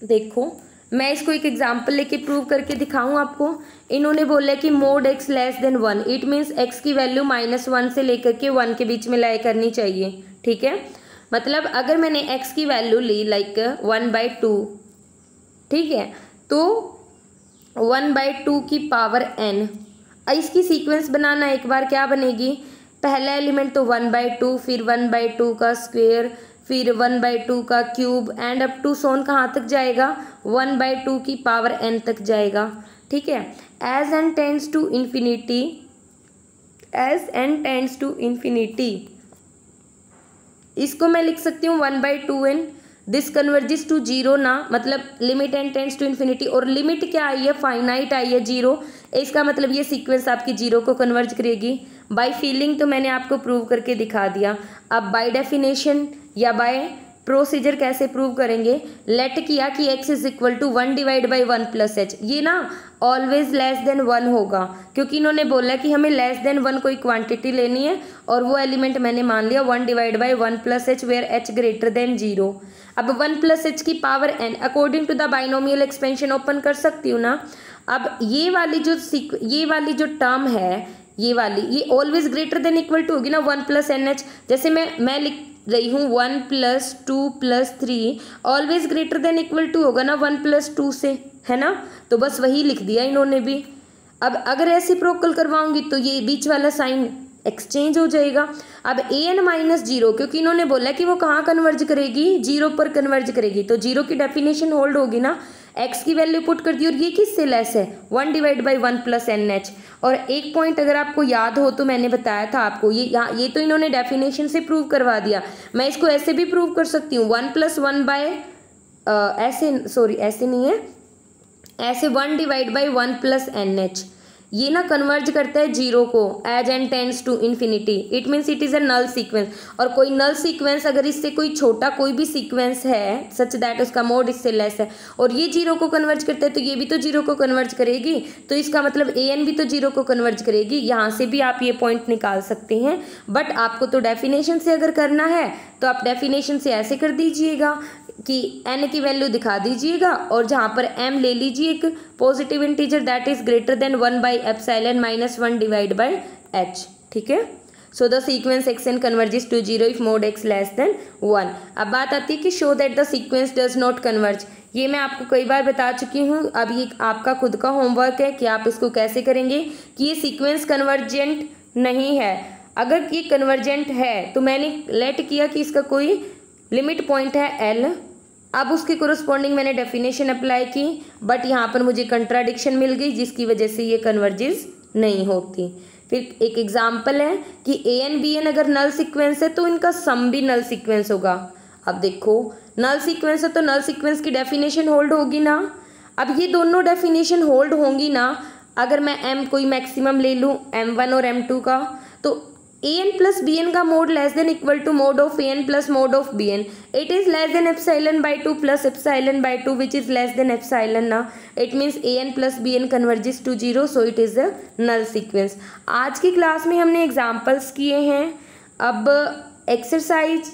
देखो मैं इसको एक एग्जाम्पल लेके प्रूव करके दिखाऊं आपको। इन्होंने बोला कि mode x less than 1, it means x की वैल्यू -1 से लेकर के 1 के बीच में लाई करनी चाहिए। ठीक है, मतलब अगर मैंने x की वैल्यू ली लाइक 1/2, ठीक है, तो 1/2 की पावर n, इसकी सीक्वेंस बनाना एक बार क्या बनेगी, पहला एलिमेंट तो 1/2, फिर 1/2 का स्क्वायर, फिर 1/2 का क्यूब एंड अप टू सोन कहाँ तक जाएगा, 1/2 की पावर n तक जाएगा। ठीक है, as n tends to infinity इसको मैं लिख सकती हूँ 1/2n दिस कन्वर्जिस टू 0 ना, मतलब limit n tends to infinity और लिमिट क्या आई है, फाइनाइट आई है 0। इसका मतलब ये सीक्वेंस आपकी 0 को कन्वर्ज करेगी। बाय फीलिंग तो मैंने आपको प्रूव करके दिखा दिया। अब बाय डेफिनेशन या बाय प्रोसीजर कैसे प्रूव करेंगे, लेट किया कि x is equal to 1/1 plus h, ये ना ऑलवेज लेस देन 1 होगा क्योंकि इन्होंने बोला कि हमें लेस देन 1 कोई क्वांटिटी लेनी है और वो एलिमेंट मैंने मान लिया 1/1 plus h where h greater than 0। अब 1 प्लस h की power n according to the binomial expansion open कर सकती हूँ ना। अब ये वाली जो टर्म है, ये always greater than equal to होगी ना 1 प्लस NH। जैसे मैं लिख रही हूँ 1 + 2 + 3 always greater than equal to होगा ना 1 + 2 से, है ना। तो बस वही लिख दिया इन्होंने भी। अब अगर रेसिप्रोकल करवाऊंगी तो ये बीच वाला साइन एक्सचेंज हो जाएगा। अब an माइनस जीरो, क्योंकि इन्होंने बोला कि वो कहाँ कन्वर्ज करेगी, जीरो पर कन्वर्ज करेगी, तो जीरो की डेफिनेशन होल्ड होगी ना। x की वैल्यू पुट कर दी और ये किससे लेस है, 1 divide by 1 plus n h. और एक पॉइंट अगर आपको याद हो तो मैंने बताया था आपको, ये तो इन्होंने डेफिनेशन से प्रूव करवा दिया, मैं इसको ऐसे भी प्रूव कर सकती हूँ, 1 प्लस 1 बाय ऐसे नहीं है, ऐसे 1 divide by 1 plus n h. ये ना कन्वर्ज करता है जीरो को as n tends to infinity, it means it is a null sequence. और कोई नल सीक्वेंस अगर इससे कोई छोटा कोई भी सीक्वेंस है सच दैट उसका मोड इससे लेस है और ये जीरो को कन्वर्ज करता है, तो ये भी तो जीरो को कन्वर्ज करेगी, तो इसका मतलब an भी तो जीरो को कन्वर्ज करेगी। यहाँ से भी आप ये पॉइंट निकाल सकते हैं, बट आपको तो डेफिनेशन से अगर करना है तो आप डेफिनेशन से ऐसे कर दीजिएगा कि n की वैल्यू दिखा दीजिएगा और जहाँ पर m ले लीजिए एक positive integer that is greater than 1 by epsilon minus 1 divide by h, ठीक है। So the sequence xn converges to zero if mod x less than 1। अब बात आती है कि show that the sequence does not converge. ये मैं आपको कई बार बता चुकी हूँ, अब ये आपका खुद का होमवर्क है कि आप इसको कैसे करेंगे कि ये सीक्वेंस कन्वर्जेंट नहीं है। अगर ये कन्वर्जेंट है तो मैंने लेट किया कि इसका कोई लिमिट पॉइंट है l, अब उसके कोरस्पॉन्डिंग मैंने डेफिनेशन अप्लाई की, बट यहाँ पर मुझे कंट्राडिक्शन मिल गई जिसकी वजह से ये कन्वर्जेस नहीं होती। फिर एक एग्जांपल है कि an bn अगर नल सीक्वेंस है तो इनका सम भी नल सीक्वेंस होगा। अब देखो नल सीक्वेंस है तो नल सीक्वेंस की डेफिनेशन होल्ड होगी ना। अब ये दोनों डेफिनेशन होल्ड होंगी ना, अगर मैं m कोई मैक्सिमम ले लूँ m1 और m2 का, तो an प्लस bn का mode less than equal to mod of an plus mod of bn, it is less than epsilon by 2 plus epsilon by 2 which is less than epsilon ना। It means an plus bn converges to zero, so it is a null sequence. आज की class में हमने examples किए हैं। अब exercise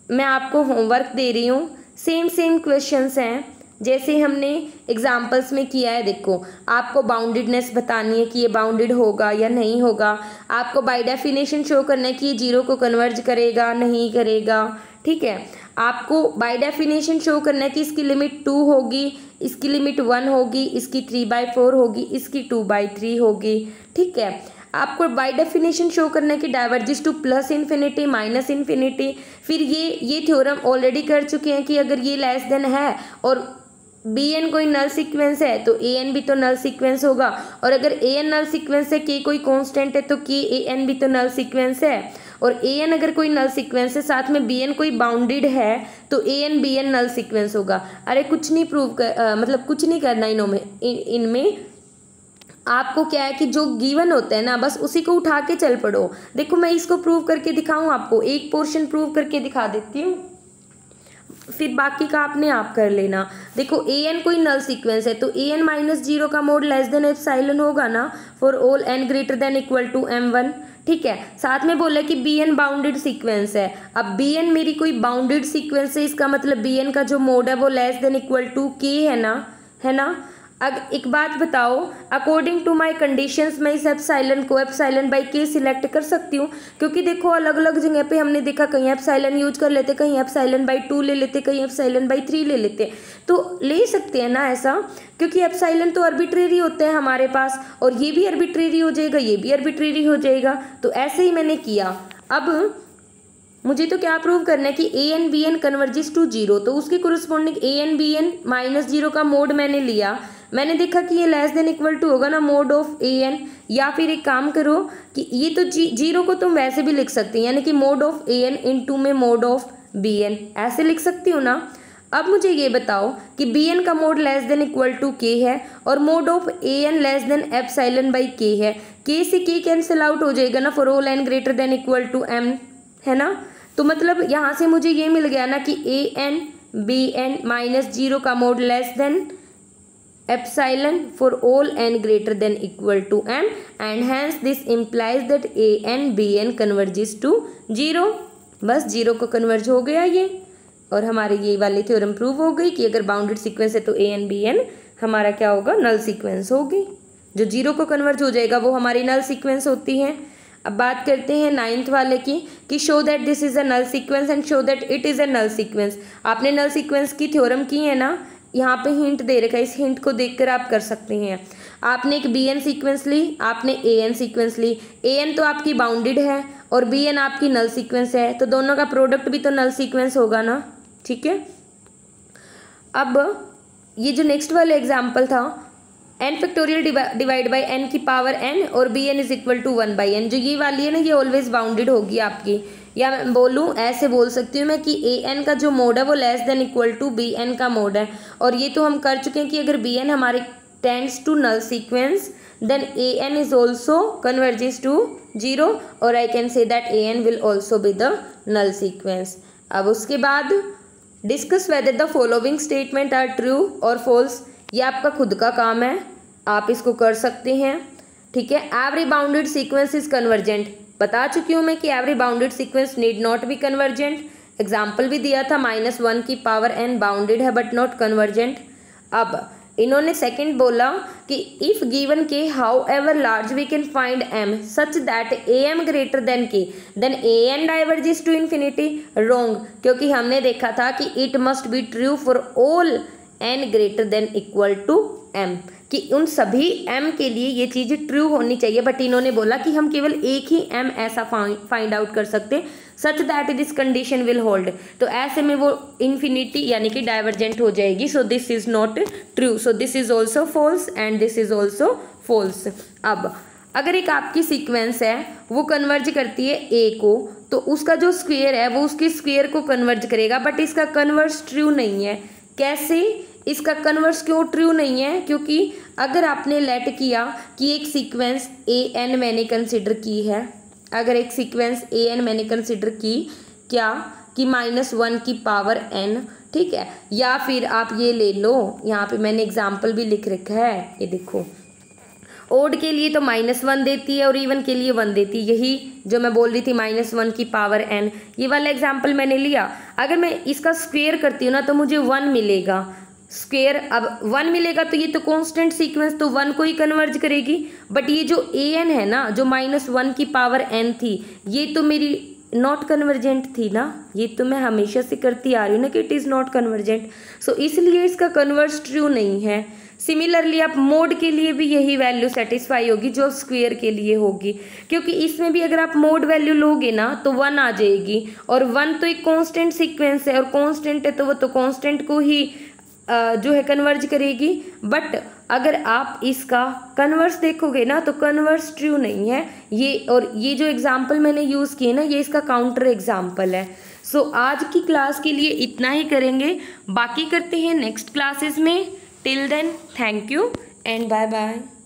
मैं आपको होमवर्क दे रही हूँ, सेम क्वेश्चंस हैं जैसे हमने एग्जाम्पल्स में किया है। देखो आपको बाउंडेडनेस बतानी है कि ये बाउंडेड होगा या नहीं होगा, आपको बाय डेफिनेशन शो करना है कि ये जीरो को कन्वर्ज करेगा नहीं करेगा, ठीक है। आपको बाय डेफिनेशन शो करना है कि इसकी लिमिट 2 होगी, इसकी लिमिट 1 होगी, इसकी 3/4 होगी, इसकी 2/3 होगी, ठीक है। आपको बाय डेफिनेशन शो करना है कि diverges to plus infinity minus infinity. फिर ये थ्योरम ऑलरेडी कर चुके हैं कि अगर ये लेस देन है और bn कोई नल सीक्वेंस है तो an भी तो नल सीक्वेंस होगा, और अगर an नल सीक्वेंस है k कोई कांस्टेंट है तो k an भी तो नल सीक्वेंस है, और an अगर कोई नल सीक्वेंस है साथ में bn कोई बाउंडेड है तो an bn नल सीक्वेंस होगा। अरे कुछ नहीं मतलब कुछ नहीं करना इनमें आपको क्या है कि जो गिवन होता है ना बस उसी को उठा के चल पड़ो। देखो मैं इसको प्रूव करके दिखाऊं, आपको एक पोर्शन प्रूव करके दिखा देती हूँ, फिर बाकी का आपने आप कर लेना। देखो an कोई नल सीक्वेंस है तो an माइनस जीरो का मोड लेस देन एप्सिलॉन होगा ना for all n greater than equal to m1, ठीक है। साथ में बोला कि bn बाउंडेड सीक्वेंस है। अब bn मेरी कोई बाउंडेड सीक्वेंस है, इसका मतलब bn का जो मोड है वो less than equal to k है ना। अब एक बात बताओ, अकॉर्डिंग टू माय कंडीशंस मैं इस एप्सिलॉन को एप्सिलॉन बाई के सिलेक्ट कर सकती हूँ, क्योंकि देखो अलग अलग जगह पे हमने देखा कहीं एप्सिलॉन यूज कर लेते, कहीं एप्सिलॉन बाई 2 ले लेते, कहीं एप्सिलॉन बाई 3 ले लेते, तो ले सकते हैं ना ऐसा, क्योंकि एप्सिलॉन तो आर्बिट्रेरी होते हैं हमारे पास, और ये भी आर्बिट्रेरी हो जाएगा, ये भी आर्बिट्रेरी हो जाएगा, तो ऐसे ही मैंने किया। अब मुझे तो क्या प्रूव करना है कि an bn converges to zero, तो उसके corresponding an bn minus zero का मोड मैंने लिया, मैंने देखा कि ये लेस देन इक्वल टू होगा ना मोड ऑफ an, या फिर एक काम करो कि ये तो जीरो को तुम वैसे भी लिख सकते हैं, यानी कि मोड ऑफ an इनटू में मोड ऑफ bn, ऐसे लिख सकती हो ना। अब मुझे ये बताओ कि bn का mode less than equal to k है और mod of an less than epsilon by k है, k से k कैंसिल आउट हो जाएगा ना for all n greater than equal to m, है ना। तो मतलब यहाँ से मुझे ये मिल गया ना कि an bn माइनस जीरो का mode less than epsilon for all n greater than equal to m, and hence this implies that an bn converges to zero. बस जीरो को कन्वर्ज हो गया ये, और हमारे ये वाली थ्योरम प्रूव हो गई कि अगर बाउंडेड सीक्वेंस है तो an bn हमारा क्या होगा, नल सीक्वेंस होगी। जो जीरो को कन्वर्ज हो जाएगा वो हमारी नल सीक्वेंस होती है। अब बात करते हैं 9th वाले की कि show that this is a null sequence and show that it is a null sequence. आपने नल सीक्वेंस की थ्योरम की है ना, यहाँ पे हिंट दे रखा है, इस हिंट को देखकर आप कर सकते हैं। आपने एक bn सीक्वेंस ली, आपने an सीक्वेंस ली। an तो आपकी बाउंडेड है और bn आपकी नल सीक्वेंस है, तो दोनों का प्रोडक्ट भी तो नल सीक्वेंस होगा ना, ठीक है। अब ये जो नेक्स्ट वाला एग्जाम्पल था, n factorial divide by n की पावर n और bn is equal to 1/n, जो ये वाली है ना, ये ऑलवेज बाउंडेड होगी आपकी। या मैं बोलूँ, ऐसे बोल सकती हूँ मैं कि an का जो मोड है वो less than equal to bn का मोड है। और ये तो हम कर चुके हैं कि अगर bn हमारे tends to null sequence then an is also converges to 0 और I can say that an will also be the null sequence. अब उसके बाद discuss whether the following statement are true और फॉल्स। ये आपका खुद का काम है, आप इसको कर सकते हैं, ठीक है। Every bounded sequence is convergent, बता चुकी हूँ मैं कि every bounded sequence need not be convergent. Example भी दिया था, -1 की पावर n बाउंडेड है बट नॉट कन्वर्जेंट। अब इन्होंने सेकंड बोला कि if given k however large we can find m such that am greater than k then an diverges to infinity. Wrong, क्योंकि हमने देखा था कि it must be true for all n greater than equal to m, कि उन सभी m के लिए ये चीज़ ट्रू होनी चाहिए। बट इन्होंने बोला कि हम केवल एक ही m ऐसा फाइंड आउट कर सकते, such that this condition will hold. तो ऐसे में वो इन्फिनिटी यानी कि डाइवर्जेंट हो जाएगी। So this is not true, so this is also false and this is also false. अब अगर एक आपकी सीक्वेंस है वो कन्वर्ज करती है a को, तो उसका जो स्क्वेयर है वो उसके स्क्वेयर को कन्वर्ज करेगा, बट इसका कन्वर्स ट्रू नहीं है। कैसे? इसका कन्वर्स क्यों ट्रू नहीं है? क्योंकि अगर आपने लेट किया कि एक सीक्वेंस an मैंने कंसिडर की है, अगर एक सीक्वेंस an मैंने कंसिडर की क्या कि -1 की पावर n, ठीक है। या फिर आप ये ले लो, यहाँ पे मैंने एग्जाम्पल भी लिख रखा है, ये देखो। ओड के लिए तो -1 देती है और इवन के लिए 1 देती है, यही जो मैं बोल रही थी -1 की पावर n, ये वाला एग्जाम्पल मैंने लिया। अगर मैं इसका स्क्वेयर करती हूँ ना तो मुझे 1 मिलेगा स्क्वेयर। अब 1 मिलेगा तो ये तो कांस्टेंट सीक्वेंस तो 1 को ही कन्वर्ज करेगी। बट ये जो an है ना, जो -1 की पावर n थी, ये तो मेरी नॉट कन्वर्जेंट थी ना, ये तो मैं हमेशा से करती आ रही हूँ ना कि इट इज़ नॉट कन्वर्जेंट। सो इसलिए इसका कन्वर्स ट्रू नहीं है। सिमिलरली आप मोड के लिए भी यही वैल्यू सेटिस्फाई होगी जो स्क्वेयर के लिए होगी, क्योंकि इसमें भी अगर आप मोड वैल्यू लोगे ना तो 1 आ जाएगी, और 1 तो एक कांस्टेंट सीक्वेंस है और कांस्टेंट है तो वो तो कांस्टेंट को ही जो है कन्वर्ज करेगी। बट अगर आप इसका कन्वर्स देखोगे ना तो कन्वर्स ट्रू नहीं है ये। और ये जो एग्जांपल मैंने यूज़ किए ना, ये इसका काउंटर एग्जांपल है। सो आज की क्लास के लिए इतना ही करेंगे, बाकी करते हैं नेक्स्ट क्लासेस में। Till then thank you and bye bye.